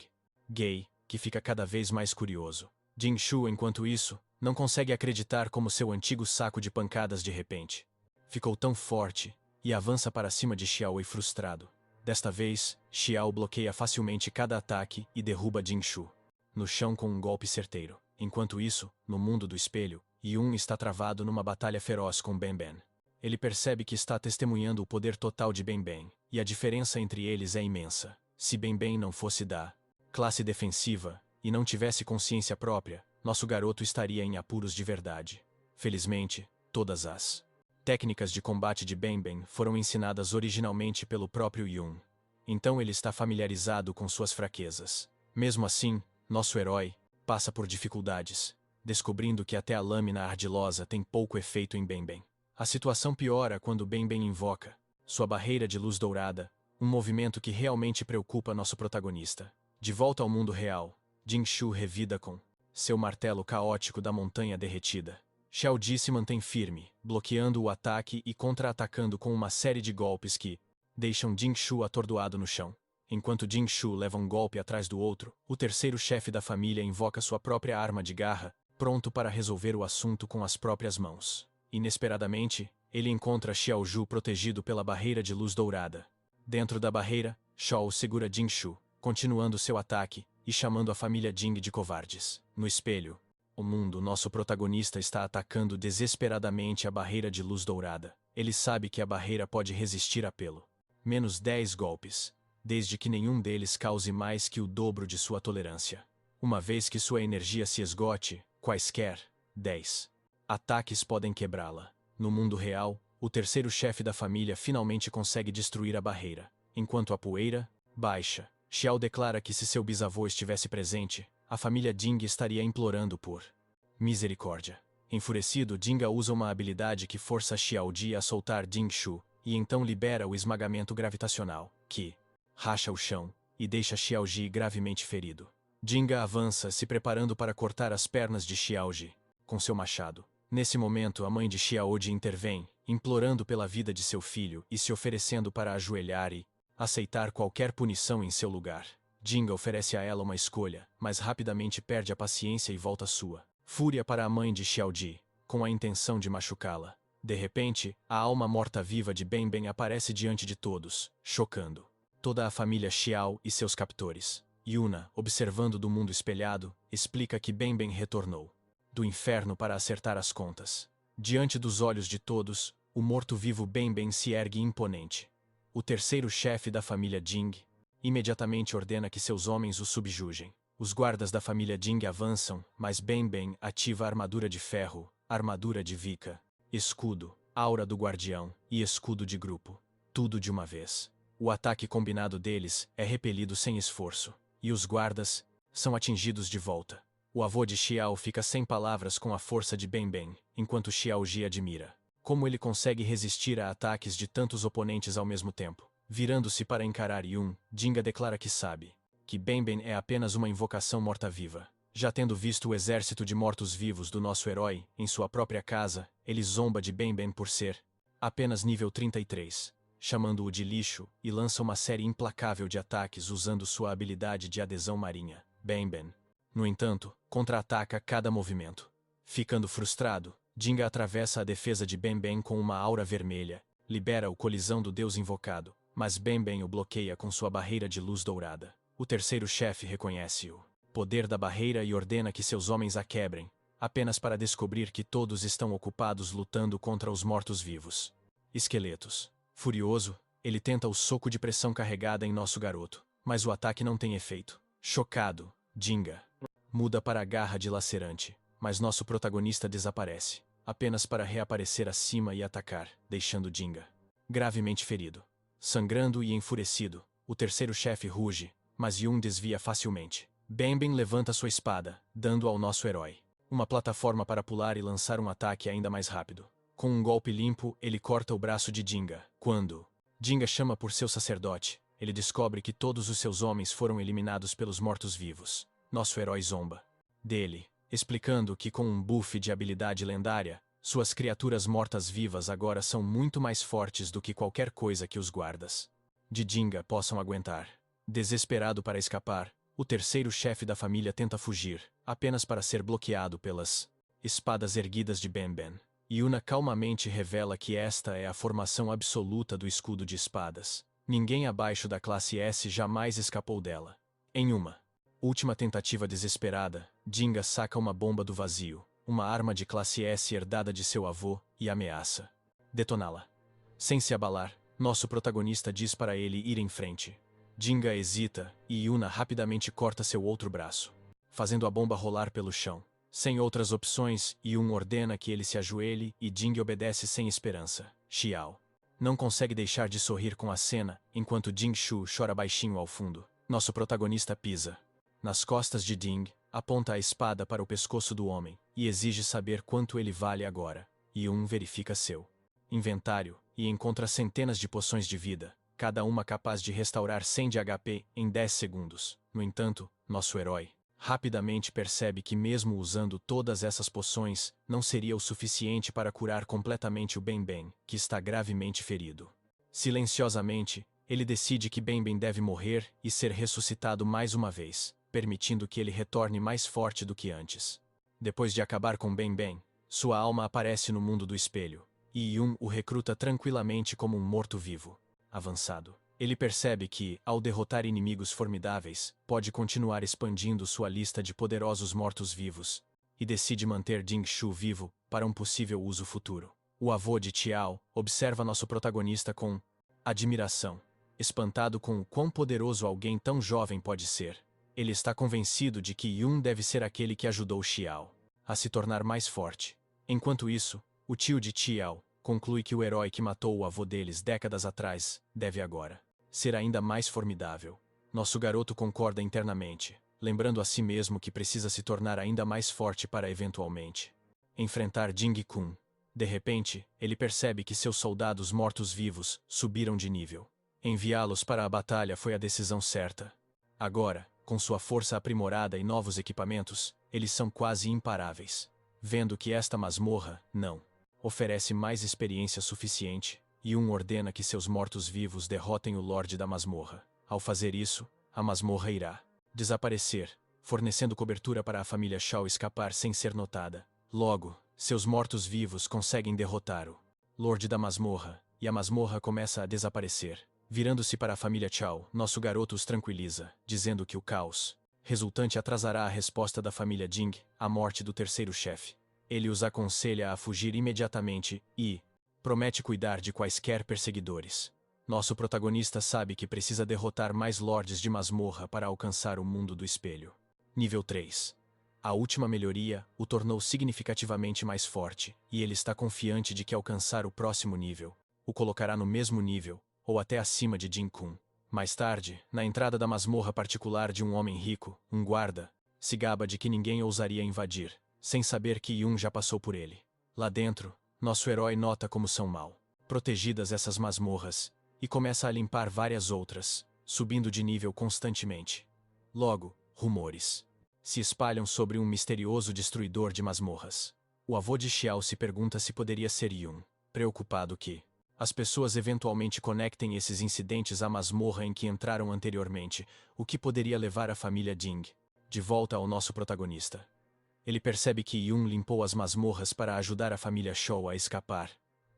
Gei, que fica cada vez mais curioso. Jing Shu, enquanto isso, não consegue acreditar como seu antigo saco de pancadas de repente ficou tão forte, e avança para cima de Xiaowei frustrado. Desta vez, Xiao bloqueia facilmente cada ataque e derruba Jing Shu. no chão com um golpe certeiro. Enquanto isso, no mundo do espelho, Yun está travado numa batalha feroz com Ben. Ele percebe que está testemunhando o poder total de Ben, e a diferença entre eles é imensa. Se Ben não fosse da classe defensiva, e não tivesse consciência própria, nosso garoto estaria em apuros de verdade. Felizmente, todas as técnicas de combate de Ben foram ensinadas originalmente pelo próprio Yun. Então ele está familiarizado com suas fraquezas. Mesmo assim, nosso herói passa por dificuldades, descobrindo que até a lâmina ardilosa tem pouco efeito em Ben. A situação piora quando Ben invoca sua barreira de luz dourada, um movimento que realmente preocupa nosso protagonista. De volta ao mundo real, Jingshu revida com seu martelo caótico da montanha derretida. Xiao Ji se mantém firme, bloqueando o ataque e contra-atacando com uma série de golpes que deixam Jingshu atordoado no chão. Enquanto Jingshu leva um golpe atrás do outro, o terceiro chefe da família invoca sua própria arma de garra, pronto para resolver o assunto com as próprias mãos. Inesperadamente, ele encontra Xiao Ju protegido pela barreira de luz dourada. Dentro da barreira, Shao segura Jingshu, continuando seu ataque e chamando a família Jing de covardes. No espelho, o mundo, nosso protagonista está atacando desesperadamente a barreira de luz dourada. Ele sabe que a barreira pode resistir a pelo menos 10 golpes, desde que nenhum deles cause mais que o dobro de sua tolerância. Uma vez que sua energia se esgote, quaisquer 10 ataques podem quebrá-la. No mundo real, o terceiro chefe da família finalmente consegue destruir a barreira. Enquanto a poeira baixa, Xiao declara que se seu bisavô estivesse presente, a família Jing estaria implorando por misericórdia. Enfurecido, Jinga usa uma habilidade que força Xiao Ji a soltar Jingshu, e então libera o esmagamento gravitacional, que racha o chão e deixa Xiao Ji gravemente ferido. Jinga avança, se preparando para cortar as pernas de Xiao Ji com seu machado. Nesse momento, a mãe de Xiao Ji intervém, implorando pela vida de seu filho e se oferecendo para ajoelhar e aceitar qualquer punição em seu lugar. Jinga oferece a ela uma escolha, mas rapidamente perde a paciência e volta sua fúria para a mãe de Xiao Ji, com a intenção de machucá-la. De repente, a alma morta-viva de Ben aparece diante de todos, chocando toda a família Xiao e seus captores. Yuna, observando do mundo espelhado, explica que Ben retornou do inferno para acertar as contas. Diante dos olhos de todos, o morto-vivo Ben se ergue imponente. O terceiro chefe da família Jing imediatamente ordena que seus homens o subjuguem. Os guardas da família Jing avançam, mas Ben ativa a armadura de ferro, armadura de Vika, escudo, aura do guardião e escudo de grupo. Tudo de uma vez. O ataque combinado deles é repelido sem esforço, e os guardas são atingidos de volta. O avô de Xiao fica sem palavras com a força de Ben, enquanto Xiao Ji admira como ele consegue resistir a ataques de tantos oponentes ao mesmo tempo. Virando-se para encarar Yun, Jinga declara que sabe que Ben é apenas uma invocação morta-viva. Já tendo visto o exército de mortos-vivos do nosso herói em sua própria casa, ele zomba de Ben por ser apenas nível 33, chamando-o de lixo, e lança uma série implacável de ataques usando sua habilidade de adesão marinha. Ben, no entanto, contra-ataca cada movimento. Ficando frustrado, Jinga atravessa a defesa de Ben com uma aura vermelha, libera o colisão do deus invocado, mas Ben o bloqueia com sua barreira de luz dourada. O terceiro chefe reconhece o poder da barreira e ordena que seus homens a quebrem, apenas para descobrir que todos estão ocupados lutando contra os mortos-vivos. Esqueletos. Furioso, ele tenta o soco de pressão carregada em nosso garoto, mas o ataque não tem efeito. Chocado, Jinga muda para a garra dilacerante, mas nosso protagonista desaparece, apenas para reaparecer acima e atacar, deixando Jinga gravemente ferido. Sangrando e enfurecido, o terceiro chefe ruge, mas Yun desvia facilmente. Ben levanta sua espada, dando ao nosso herói uma plataforma para pular e lançar um ataque ainda mais rápido. Com um golpe limpo, ele corta o braço de Jinga. Quando Jinga chama por seu sacerdote, ele descobre que todos os seus homens foram eliminados pelos mortos-vivos. Nosso herói zomba dele, explicando que com um buff de habilidade lendária, suas criaturas mortas-vivas agora são muito mais fortes do que qualquer coisa que os guardas de Jinga possam aguentar. Desesperado para escapar, o terceiro chefe da família tenta fugir, apenas para ser bloqueado pelas espadas erguidas de Ben. Yuna calmamente revela que esta é a formação absoluta do escudo de espadas. Ninguém abaixo da classe S jamais escapou dela. Em uma Última tentativa desesperada, Jinga saca uma bomba do vazio, uma arma de classe S herdada de seu avô, e ameaça detoná-la. Sem se abalar, nosso protagonista diz para ele ir em frente. Jinga hesita, e Yuna rapidamente corta seu outro braço, fazendo a bomba rolar pelo chão. Sem outras opções, Yun ordena que ele se ajoelhe e Jing obedece sem esperança. Xiao não consegue deixar de sorrir com a cena, enquanto Jing Shu chora baixinho ao fundo. Nosso protagonista pisa nas costas de Ding, aponta a espada para o pescoço do homem, e exige saber quanto ele vale agora. Yun verifica seu inventário, e encontra centenas de poções de vida, cada uma capaz de restaurar 100 de HP em 10 segundos. No entanto, nosso herói rapidamente percebe que mesmo usando todas essas poções, não seria o suficiente para curar completamente o Ben, que está gravemente ferido. Silenciosamente, ele decide que Ben deve morrer e ser ressuscitado mais uma vez, permitindo que ele retorne mais forte do que antes. Depois de acabar com Ben, sua alma aparece no mundo do espelho, e Yun o recruta tranquilamente como um morto-vivo. Avançado, ele percebe que, ao derrotar inimigos formidáveis, pode continuar expandindo sua lista de poderosos mortos-vivos, e decide manter Jing Shu vivo para um possível uso futuro. O avô de Tiao observa nosso protagonista com admiração, espantado com o quão poderoso alguém tão jovem pode ser. Ele está convencido de que Yun deve ser aquele que ajudou Xiao a se tornar mais forte. Enquanto isso, o tio de Tiao conclui que o herói que matou o avô deles décadas atrás deve agora ser ainda mais formidável. Nosso garoto concorda internamente, lembrando a si mesmo que precisa se tornar ainda mais forte para eventualmente enfrentar Jing Kun. De repente, ele percebe que seus soldados mortos-vivos subiram de nível. Enviá-los para a batalha foi a decisão certa. Agora, com sua força aprimorada e novos equipamentos, eles são quase imparáveis. Vendo que esta masmorra não oferece mais experiência suficiente, Yun ordena que seus mortos-vivos derrotem o Lorde da Masmorra. Ao fazer isso, a masmorra irá desaparecer, fornecendo cobertura para a família Shao escapar sem ser notada. Logo, seus mortos-vivos conseguem derrotar o Lorde da Masmorra, e a masmorra começa a desaparecer. Virando-se para a família Chao, nosso garoto os tranquiliza, dizendo que o caos resultante atrasará a resposta da família Jing à morte do terceiro chefe. Ele os aconselha a fugir imediatamente e promete cuidar de quaisquer perseguidores. Nosso protagonista sabe que precisa derrotar mais lordes de masmorra para alcançar o mundo do espelho. Nível 3. A última melhoria o tornou significativamente mais forte, e ele está confiante de que alcançar o próximo nível o colocará no mesmo nível, ou até acima de Jin Kun. Mais tarde, na entrada da masmorra particular de um homem rico, um guarda se gaba de que ninguém ousaria invadir, sem saber que Yun já passou por ele. Lá dentro, nosso herói nota como são mal protegidas essas masmorras, e começa a limpar várias outras, subindo de nível constantemente. Logo, rumores se espalham sobre um misterioso destruidor de masmorras. O avô de Xiao se pergunta se poderia ser Yun, preocupado que as pessoas eventualmente conectem esses incidentes à masmorra em que entraram anteriormente, o que poderia levar a família Jing de volta ao nosso protagonista. Ele percebe que Yun limpou as masmorras para ajudar a família Shao a escapar.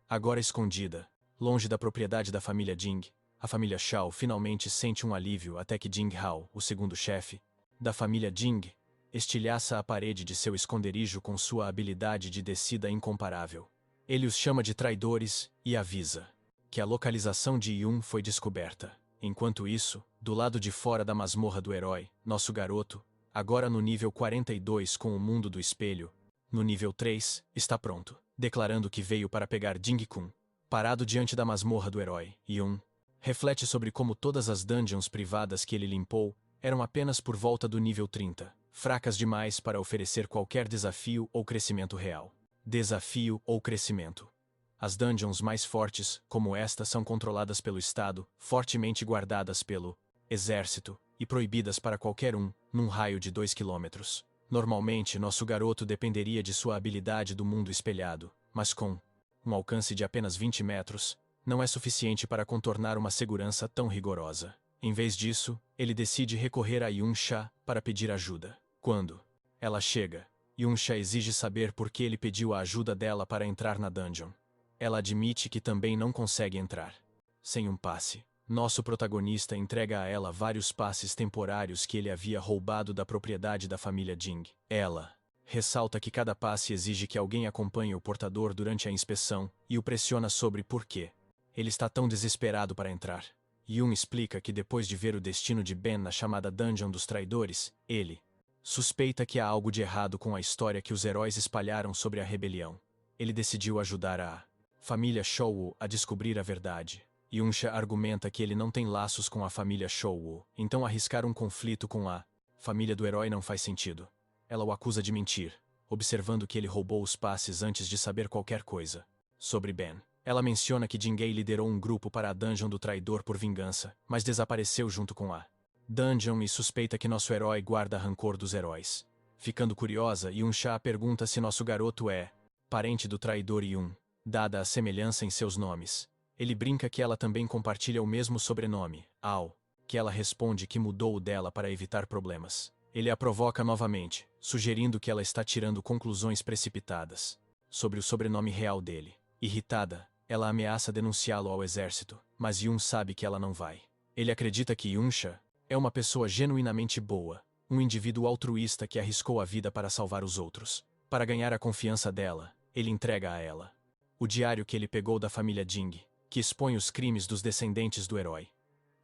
Agora escondida, longe da propriedade da família Jing, a família Shao finalmente sente um alívio até que Jing Hao, o segundo chefe da família Jing, estilhaça a parede de seu esconderijo com sua habilidade de descida incomparável. Ele os chama de traidores e avisa que a localização de Yun foi descoberta. Enquanto isso, do lado de fora da masmorra do herói, nosso garoto, agora no nível 42 com o mundo do espelho, no nível 3, está pronto, declarando que veio para pegar Jing Kun. Parado diante da masmorra do herói, Yun reflete sobre como todas as dungeons privadas que ele limpou eram apenas por volta do nível 30, fracas demais para oferecer qualquer desafio ou crescimento real. Desafio ou crescimento. As dungeons mais fortes, como esta, são controladas pelo Estado, fortemente guardadas pelo exército, e proibidas para qualquer um, num raio de 2 quilômetros. Normalmente, nosso garoto dependeria de sua habilidade do mundo espelhado, mas com um alcance de apenas 20 metros, não é suficiente para contornar uma segurança tão rigorosa. Em vez disso, ele decide recorrer a Yunsha para pedir ajuda. Quando ela chega, Yunsha exige saber por que ele pediu a ajuda dela para entrar na dungeon. Ela admite que também não consegue entrar sem um passe. Nosso protagonista entrega a ela vários passes temporários que ele havia roubado da propriedade da família Jing. Ela ressalta que cada passe exige que alguém acompanhe o portador durante a inspeção e o pressiona sobre por quê ele está tão desesperado para entrar. Yun explica que depois de ver o destino de Ben na chamada Dungeon dos Traidores, ele suspeita que há algo de errado com a história que os heróis espalharam sobre a rebelião. Ele decidiu ajudar a família Shou a descobrir a verdade. Yunsha argumenta que ele não tem laços com a família Shou, então arriscar um conflito com a família do herói não faz sentido. Ela o acusa de mentir, observando que ele roubou os passes antes de saber qualquer coisa sobre Ben. Ela menciona que Jingei liderou um grupo para a Dungeon do Traidor por vingança, mas desapareceu junto com a Dungeon e suspeita que nosso herói guarda rancor dos heróis. Ficando curiosa, Yunsha pergunta se nosso garoto é parente do traidor Yun, dada a semelhança em seus nomes. Ele brinca que ela também compartilha o mesmo sobrenome, Ao, que ela responde que mudou o dela para evitar problemas. Ele a provoca novamente, sugerindo que ela está tirando conclusões precipitadas sobre o sobrenome real dele. Irritada, ela ameaça denunciá-lo ao exército, mas Yun sabe que ela não vai. Ele acredita que Yunsha é uma pessoa genuinamente boa, um indivíduo altruísta que arriscou a vida para salvar os outros. Para ganhar a confiança dela, ele entrega a ela o diário que ele pegou da família Jing, que expõe os crimes dos descendentes do herói.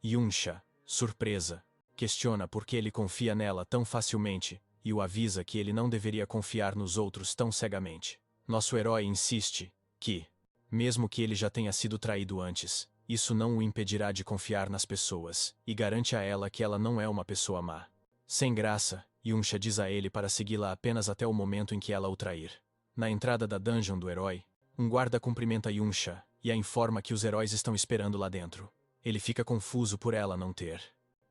Yunsha, surpresa, questiona por que ele confia nela tão facilmente e o avisa que ele não deveria confiar nos outros tão cegamente. Nosso herói insiste que, mesmo que ele já tenha sido traído antes, isso não o impedirá de confiar nas pessoas, e garante a ela que ela não é uma pessoa má. Sem graça, Yunsha diz a ele para segui-la apenas até o momento em que ela o trair. Na entrada da dungeon do herói, um guarda cumprimenta Yunsha e a informa que os heróis estão esperando lá dentro. Ele fica confuso por ela não ter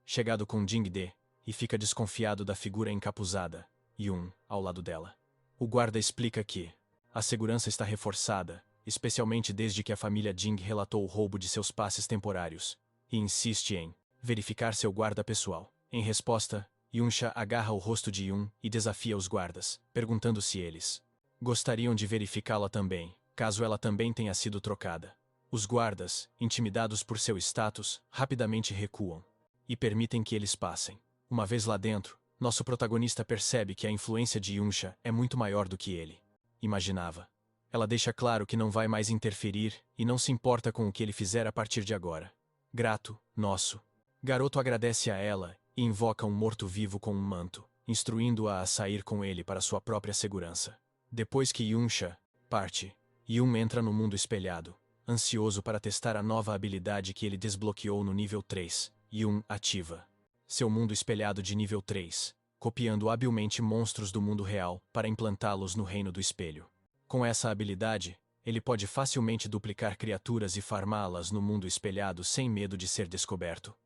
chegado com Jingde e fica desconfiado da figura encapuzada, Yun, ao lado dela. O guarda explica que a segurança está reforçada, especialmente desde que a família Jing relatou o roubo de seus passes temporários, e insiste em verificar seu guarda pessoal. Em resposta, Yunsha agarra o rosto de Yun e desafia os guardas, perguntando se eles gostariam de verificá-la também, caso ela também tenha sido trocada. Os guardas, intimidados por seu status, rapidamente recuam e permitem que eles passem. Uma vez lá dentro, nosso protagonista percebe que a influência de Yunsha é muito maior do que ele imaginava. Ela deixa claro que não vai mais interferir e não se importa com o que ele fizer a partir de agora. Grato, nosso garoto agradece a ela e invoca um morto-vivo com um manto, instruindo-a a sair com ele para sua própria segurança. Depois que Yunsha parte, Yun entra no mundo espelhado, ansioso para testar a nova habilidade que ele desbloqueou no nível 3. Yun ativa seu mundo espelhado de nível 3, copiando habilmente monstros do mundo real para implantá-los no reino do espelho. Com essa habilidade, ele pode facilmente duplicar criaturas e farmá-las no mundo espelhado sem medo de ser descoberto.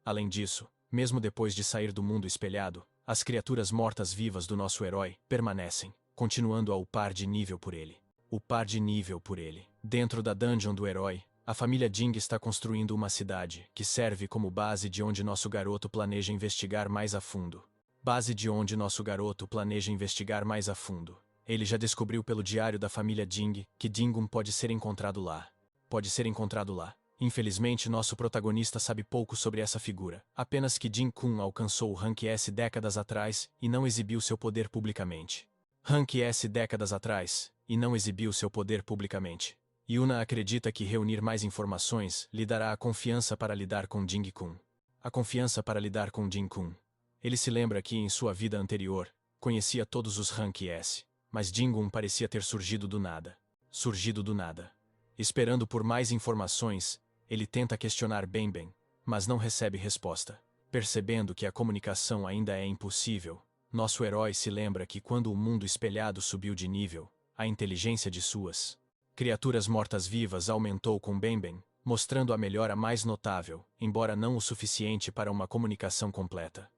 Além disso, mesmo depois de sair do mundo espelhado, as criaturas mortas-vivas do nosso herói permanecem, continuando a upar de nível por ele. Dentro da dungeon do herói, a família Jing está construindo uma cidade, que serve como base de onde nosso garoto planeja investigar mais a fundo. Ele já descobriu pelo diário da família Jing que Jingun pode ser encontrado lá. Infelizmente, nosso protagonista sabe pouco sobre essa figura, apenas que Jin Kun alcançou o Rank S décadas atrás e não exibiu seu poder publicamente. Yuna acredita que reunir mais informações lhe dará a confiança para lidar com Jing Kun. Ele se lembra que, em sua vida anterior, conhecia todos os Rank S, mas Jingun parecia ter surgido do nada. Esperando por mais informações, ele tenta questionar Benben, mas não recebe resposta. Percebendo que a comunicação ainda é impossível, nosso herói se lembra que quando o mundo espelhado subiu de nível, a inteligência de suas criaturas mortas-vivas aumentou com Benben, mostrando a melhora mais notável, embora não o suficiente para uma comunicação completa.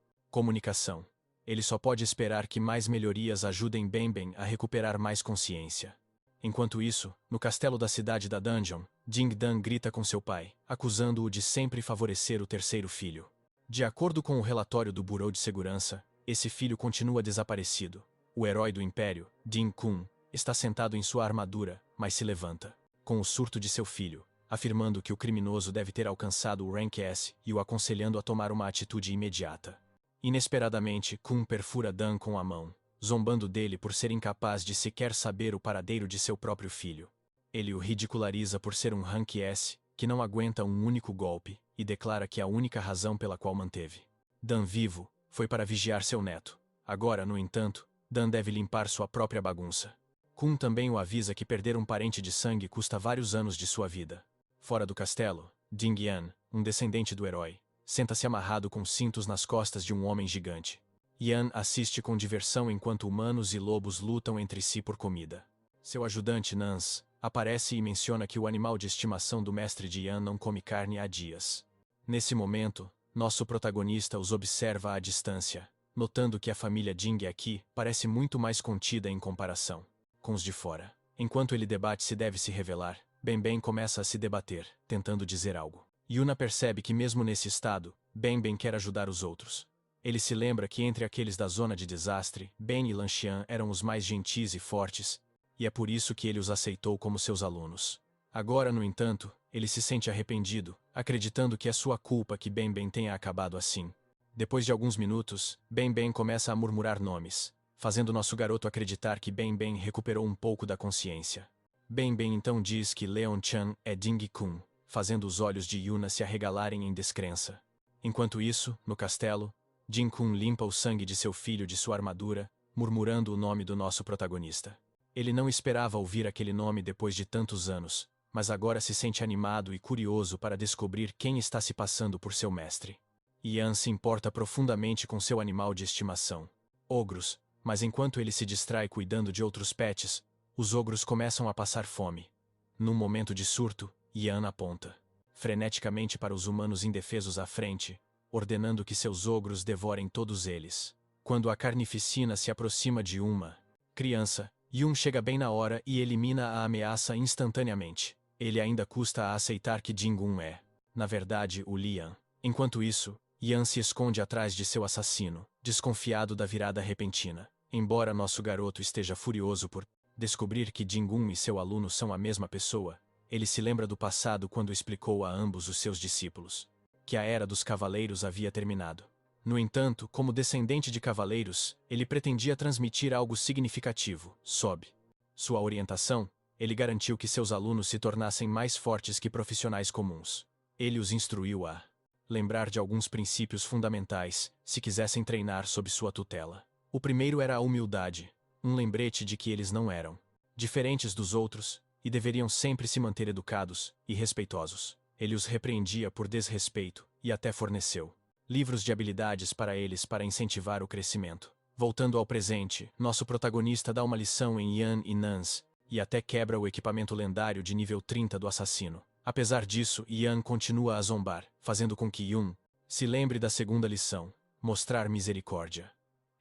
Ele só pode esperar que mais melhorias ajudem Benben a recuperar mais consciência. Enquanto isso, no castelo da cidade da Dungeon, Jingdan grita com seu pai, acusando-o de sempre favorecer o terceiro filho. De acordo com o relatório do Bureau de Segurança, esse filho continua desaparecido. O herói do Império, Jin Kun, está sentado em sua armadura, mas se levanta. Com o surto de seu filho, afirmando que o criminoso deve ter alcançado o Rank S e o aconselhando a tomar uma atitude imediata. Inesperadamente, Kun perfura Dan com a mão, zombando dele por ser incapaz de sequer saber o paradeiro de seu próprio filho. Ele o ridiculariza por ser um Rank S, que não aguenta um único golpe, e declara que a única razão pela qual manteve Dan vivo foi para vigiar seu neto. Agora, no entanto, Dan deve limpar sua própria bagunça. Kun também o avisa que perder um parente de sangue custa vários anos de sua vida. Fora do castelo, Ding Yan, um descendente do herói, senta-se amarrado com cintos nas costas de um homem gigante. Yan assiste com diversão enquanto humanos e lobos lutam entre si por comida. Seu ajudante Nans aparece e menciona que o animal de estimação do mestre de Yan não come carne há dias. Nesse momento, nosso protagonista os observa à distância, notando que a família Ding aqui parece muito mais contida em comparação com os de fora. Enquanto ele debate se deve se revelar, Ben começa a se debater, tentando dizer algo. Yuna percebe que mesmo nesse estado, Ben quer ajudar os outros. Ele se lembra que entre aqueles da zona de desastre, Ben e Lanxian eram os mais gentis e fortes, e é por isso que ele os aceitou como seus alunos. Agora, no entanto, ele se sente arrependido, acreditando que é sua culpa que Ben tenha acabado assim. Depois de alguns minutos, Ben começa a murmurar nomes, fazendo nosso garoto acreditar que Ben recuperou um pouco da consciência. Ben então diz que Leon Chan é Ding Kun, fazendo os olhos de Yuna se arregalarem em descrença. Enquanto isso, no castelo, Ding Kun limpa o sangue de seu filho de sua armadura, murmurando o nome do nosso protagonista. Ele não esperava ouvir aquele nome depois de tantos anos, mas agora se sente animado e curioso para descobrir quem está se passando por seu mestre. Yan se importa profundamente com seu animal de estimação, ogros, mas enquanto ele se distrai cuidando de outros pets, os ogros começam a passar fome. Num momento de surto, Yan aponta freneticamente para os humanos indefesos à frente, ordenando que seus ogros devorem todos eles. Quando a carnificina se aproxima de uma criança, Yun chega bem na hora e elimina a ameaça instantaneamente. Ele ainda custa a aceitar que Jing-un é, na verdade, o Lian. Enquanto isso, Yan se esconde atrás de seu assassino, desconfiado da virada repentina. Embora nosso garoto esteja furioso por descobrir que Jing-un e seu aluno são a mesma pessoa, ele se lembra do passado quando explicou a ambos os seus discípulos que a Era dos Cavaleiros havia terminado. No entanto, como descendente de cavaleiros, ele pretendia transmitir algo significativo, sob sua orientação, ele garantiu que seus alunos se tornassem mais fortes que profissionais comuns. Ele os instruiu a lembrar de alguns princípios fundamentais, se quisessem treinar sob sua tutela. O primeiro era a humildade, um lembrete de que eles não eram diferentes dos outros, e deveriam sempre se manter educados e respeitosos. Ele os repreendia por desrespeito, e até forneceu livros de habilidades para eles para incentivar o crescimento. Voltando ao presente, nosso protagonista dá uma lição em Yan e Nans, e até quebra o equipamento lendário de nível 30 do assassino. Apesar disso, Yan continua a zombar, fazendo com que Yun se lembre da segunda lição, mostrar misericórdia.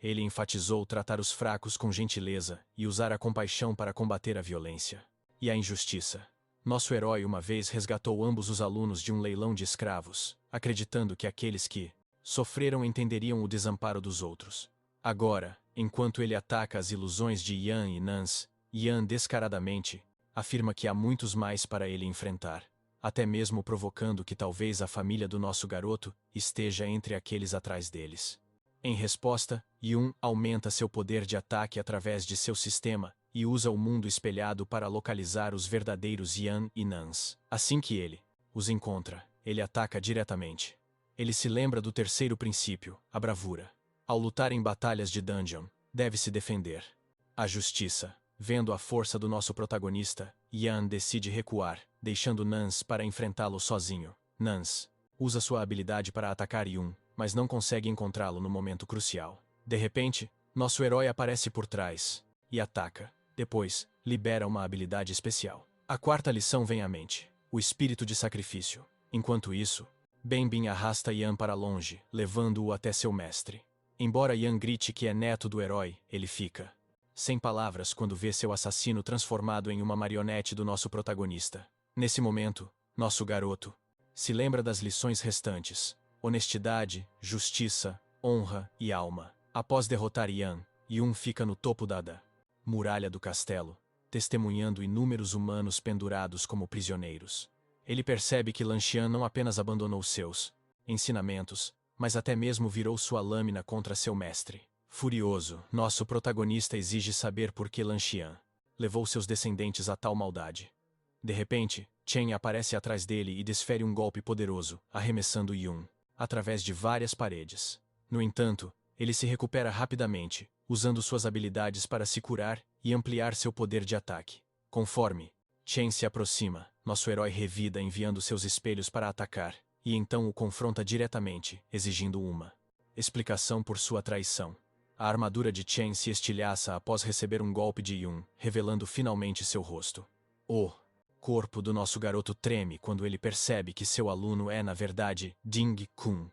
Ele enfatizou tratar os fracos com gentileza e usar a compaixão para combater a violência e a injustiça. Nosso herói uma vez resgatou ambos os alunos de um leilão de escravos, acreditando que aqueles que sofreram entenderiam o desamparo dos outros. Agora, enquanto ele ataca as ilusões de Yan e Nans, Yan descaradamente afirma que há muitos mais para ele enfrentar, até mesmo provocando que talvez a família do nosso garoto esteja entre aqueles atrás deles. Em resposta, Yun aumenta seu poder de ataque através de seu sistema e usa o mundo espelhado para localizar os verdadeiros Yan e Nans. Assim que ele os encontra, ele ataca diretamente. Ele se lembra do terceiro princípio, a bravura. Ao lutar em batalhas de dungeon, deve-se defender. A justiça. Vendo a força do nosso protagonista, Yan decide recuar, deixando Nans para enfrentá-lo sozinho. Nans usa sua habilidade para atacar Yun, mas não consegue encontrá-lo no momento crucial. De repente, nosso herói aparece por trás e ataca. Depois, libera uma habilidade especial. A quarta lição vem à mente: o espírito de sacrifício. Enquanto isso, Ben arrasta Yan para longe, levando-o até seu mestre. Embora Yan grite que é neto do herói, ele fica sem palavras quando vê seu assassino transformado em uma marionete do nosso protagonista. Nesse momento, nosso garoto se lembra das lições restantes: honestidade, justiça, honra e alma. Após derrotar Yan, Yun fica no topo da muralha do castelo, testemunhando inúmeros humanos pendurados como prisioneiros. Ele percebe que Lan Xian não apenas abandonou seus ensinamentos, mas até mesmo virou sua lâmina contra seu mestre. Furioso, nosso protagonista exige saber por que Lan Xian levou seus descendentes a tal maldade. De repente, Chen aparece atrás dele e desfere um golpe poderoso, arremessando Yun através de várias paredes. No entanto, ele se recupera rapidamente, usando suas habilidades para se curar e ampliar seu poder de ataque. Conforme Chen se aproxima, nosso herói revida enviando seus espelhos para atacar, e então o confronta diretamente, exigindo uma explicação por sua traição. A armadura de Chen se estilhaça após receber um golpe de Yun, revelando finalmente seu rosto. O corpo do nosso garoto treme quando ele percebe que seu aluno é, na verdade, Ding Kun.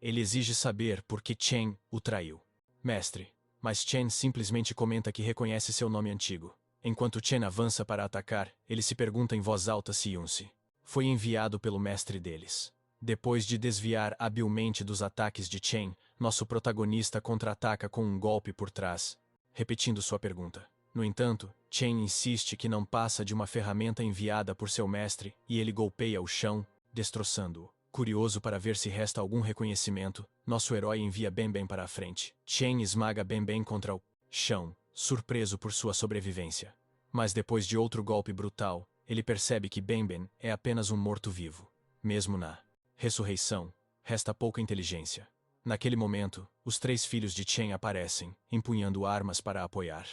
Ele exige saber por que Chen o traiu. Mestre, mas Chen simplesmente comenta que reconhece seu nome antigo. Enquanto Chen avança para atacar, ele se pergunta em voz alta se Yunsi foi enviado pelo mestre deles. Depois de desviar habilmente dos ataques de Chen, nosso protagonista contra-ataca com um golpe por trás, repetindo sua pergunta. No entanto, Chen insiste que não passa de uma ferramenta enviada por seu mestre e ele golpeia o chão, destroçando-o. Curioso para ver se resta algum reconhecimento, nosso herói envia Benben para a frente. Chen esmaga Benben contra o chão, surpreso por sua sobrevivência. Mas depois de outro golpe brutal, ele percebe que Benben é apenas um morto-vivo. Mesmo na ressurreição, resta pouca inteligência. Naquele momento, os 3 filhos de Chen aparecem, empunhando armas para apoiar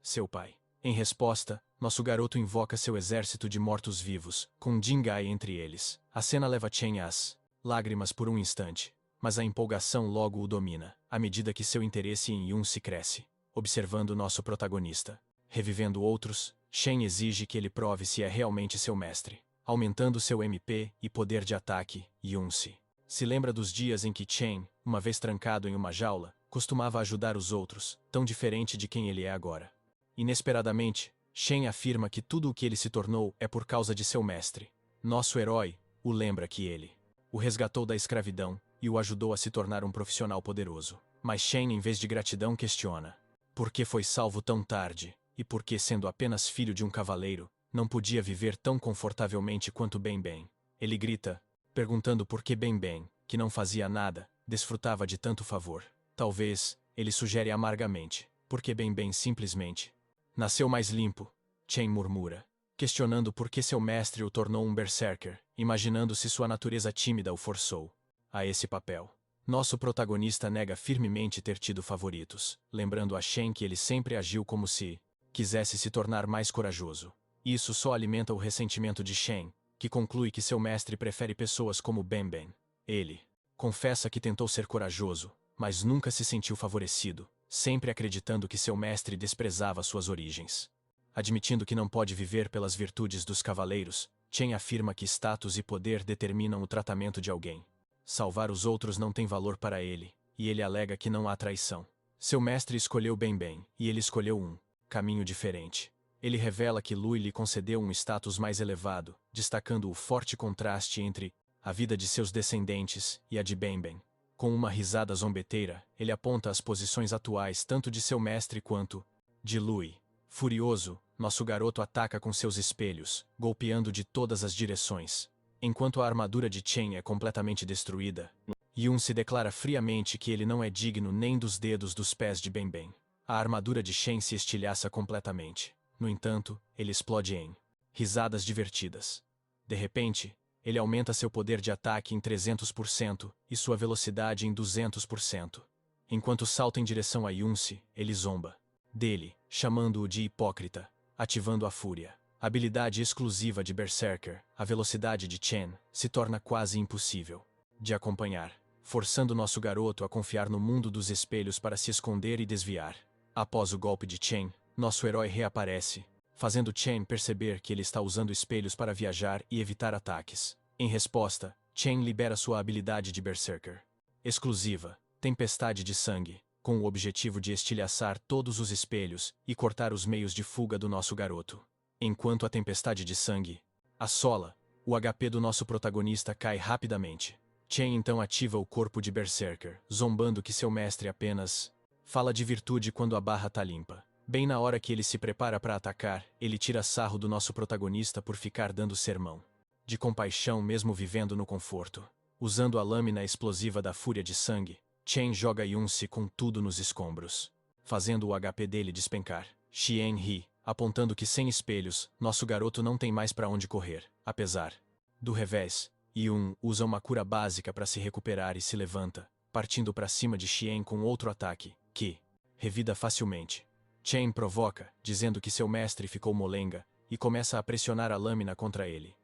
seu pai. Em resposta, nosso garoto invoca seu exército de mortos-vivos, com Jingai entre eles. A cena leva Chen às lágrimas por um instante, mas a empolgação logo o domina, à medida que seu interesse em Yun se cresce. Observando nosso protagonista, revivendo outros, Chen exige que ele prove se é realmente seu mestre. Aumentando seu MP e poder de ataque, Yun se lembra dos dias em que Chen, uma vez trancado em uma jaula, costumava ajudar os outros, tão diferente de quem ele é agora. Inesperadamente, Chen afirma que tudo o que ele se tornou é por causa de seu mestre. Nosso herói o lembra que ele o resgatou da escravidão e o ajudou a se tornar um profissional poderoso. Mas Chen, em vez de gratidão, questiona por que foi salvo tão tarde e por que, sendo apenas filho de um cavaleiro, não podia viver tão confortavelmente quanto Benben. Ele grita, perguntando por que Benben, que não fazia nada, desfrutava de tanto favor. Talvez, ele sugere amargamente, porque Benben simplesmente nasceu mais limpo. Chen murmura, questionando por que seu mestre o tornou um berserker, imaginando se sua natureza tímida o forçou a esse papel. Nosso protagonista nega firmemente ter tido favoritos, lembrando a Chen que ele sempre agiu como se quisesse se tornar mais corajoso. Isso só alimenta o ressentimento de Chen, que conclui que seu mestre prefere pessoas como Benben. Ele confessa que tentou ser corajoso, mas nunca se sentiu favorecido, sempre acreditando que seu mestre desprezava suas origens. Admitindo que não pode viver pelas virtudes dos cavaleiros, Chen afirma que status e poder determinam o tratamento de alguém. Salvar os outros não tem valor para ele, e ele alega que não há traição. Seu mestre escolheu Benben, e ele escolheu um caminho diferente. Ele revela que Lui lhe concedeu um status mais elevado, destacando o forte contraste entre a vida de seus descendentes e a de Benben. Com uma risada zombeteira, ele aponta as posições atuais tanto de seu mestre quanto de Lui. Furioso, nosso garoto ataca com seus espelhos, golpeando de todas as direções. Enquanto a armadura de Chen é completamente destruída, Yun se declara friamente que ele não é digno nem dos dedos dos pés de Benben. A armadura de Chen se estilhaça completamente. No entanto, ele explode em risadas divertidas. De repente, ele aumenta seu poder de ataque em 300% e sua velocidade em 200%. Enquanto salta em direção a Yunsi, ele zomba dele, chamando-o de hipócrita, ativando a fúria. Habilidade exclusiva de Berserker, a velocidade de Chen se torna quase impossível de acompanhar, forçando nosso garoto a confiar no mundo dos espelhos para se esconder e desviar. Após o golpe de Chen, nosso herói reaparece, fazendo Chen perceber que ele está usando espelhos para viajar e evitar ataques. Em resposta, Chen libera sua habilidade de Berserker exclusiva, Tempestade de Sangue, com o objetivo de estilhaçar todos os espelhos e cortar os meios de fuga do nosso garoto. Enquanto a Tempestade de Sangue assola, o HP do nosso protagonista cai rapidamente. Chen então ativa o corpo de Berserker, zombando que seu mestre apenas fala de virtude quando a barra tá limpa. Bem na hora que ele se prepara para atacar, ele tira sarro do nosso protagonista por ficar dando sermão. de compaixão mesmo vivendo no conforto. Usando a lâmina explosiva da fúria de sangue, Chen joga Yun-se com tudo nos escombros, fazendo o HP dele despencar. Xian ri, apontando que sem espelhos, nosso garoto não tem mais para onde correr. Apesar do revés, Yun usa uma cura básica para se recuperar e se levanta, partindo para cima de Xian com outro ataque, que revida facilmente. Chen provoca, dizendo que seu mestre ficou molenga, e começa a pressionar a lâmina contra ele.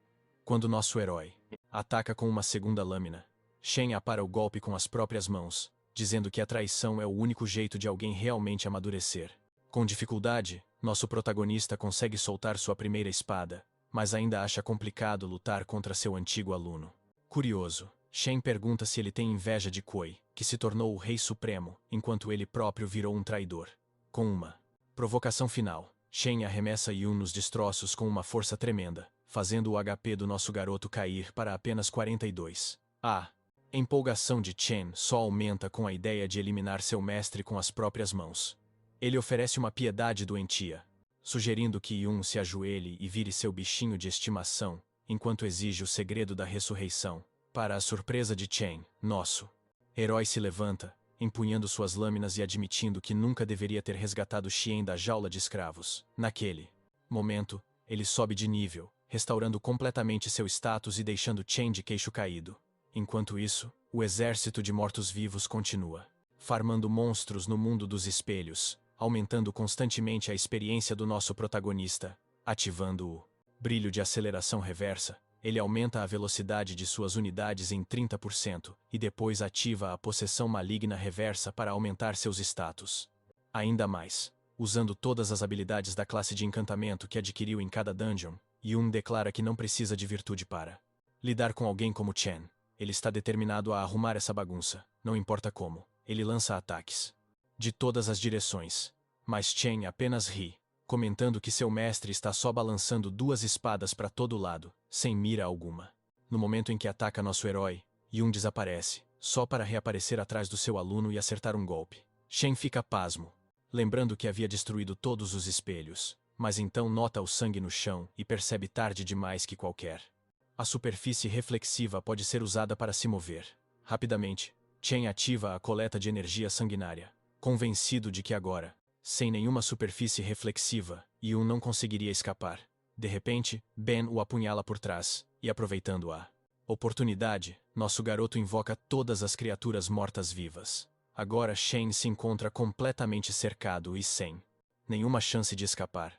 Quando nosso herói ataca com uma segunda lâmina, Shen apara o golpe com as próprias mãos, dizendo que a traição é o único jeito de alguém realmente amadurecer. Com dificuldade, nosso protagonista consegue soltar sua primeira espada, mas ainda acha complicado lutar contra seu antigo aluno. Curioso, Shen pergunta se ele tem inveja de Kuei, que se tornou o Rei Supremo, enquanto ele próprio virou um traidor. Com uma provocação final, Shen arremessa Yun nos destroços com uma força tremenda, fazendo o HP do nosso garoto cair para apenas 42. A empolgação de Chen só aumenta com a ideia de eliminar seu mestre com as próprias mãos. Ele oferece uma piedade doentia, sugerindo que Yun se ajoelhe e vire seu bichinho de estimação, enquanto exige o segredo da ressurreição. Para a surpresa de Chen, nosso herói se levanta, empunhando suas lâminas e admitindo que nunca deveria ter resgatado Xian da jaula de escravos. Naquele momento, ele sobe de nível, restaurando completamente seu status e deixando Chen de queixo caído. Enquanto isso, o exército de mortos-vivos continua, farmando monstros no mundo dos espelhos, aumentando constantemente a experiência do nosso protagonista. Ativando o brilho de aceleração reversa, ele aumenta a velocidade de suas unidades em 30% e depois ativa a possessão maligna reversa para aumentar seus status. Ainda mais, usando todas as habilidades da classe de encantamento que adquiriu em cada dungeon, Yun declara que não precisa de virtude para lidar com alguém como Chen. Ele está determinado a arrumar essa bagunça, não importa como. Ele lança ataques de todas as direções, mas Chen apenas ri, comentando que seu mestre está só balançando duas espadas para todo lado, sem mira alguma. No momento em que ataca nosso herói, Yun desaparece, só para reaparecer atrás do seu aluno e acertar um golpe. Shen fica pasmo, lembrando que havia destruído todos os espelhos, mas então nota o sangue no chão e percebe tarde demais que qualquer a superfície reflexiva pode ser usada para se mover. Rapidamente, Chen ativa a coleta de energia sanguinária, convencido de que agora, sem nenhuma superfície reflexiva, Yun não conseguiria escapar. De repente, Ben o apunhala por trás, e aproveitando a oportunidade, nosso garoto invoca todas as criaturas mortas-vivas. Agora Shen se encontra completamente cercado e sem nenhuma chance de escapar.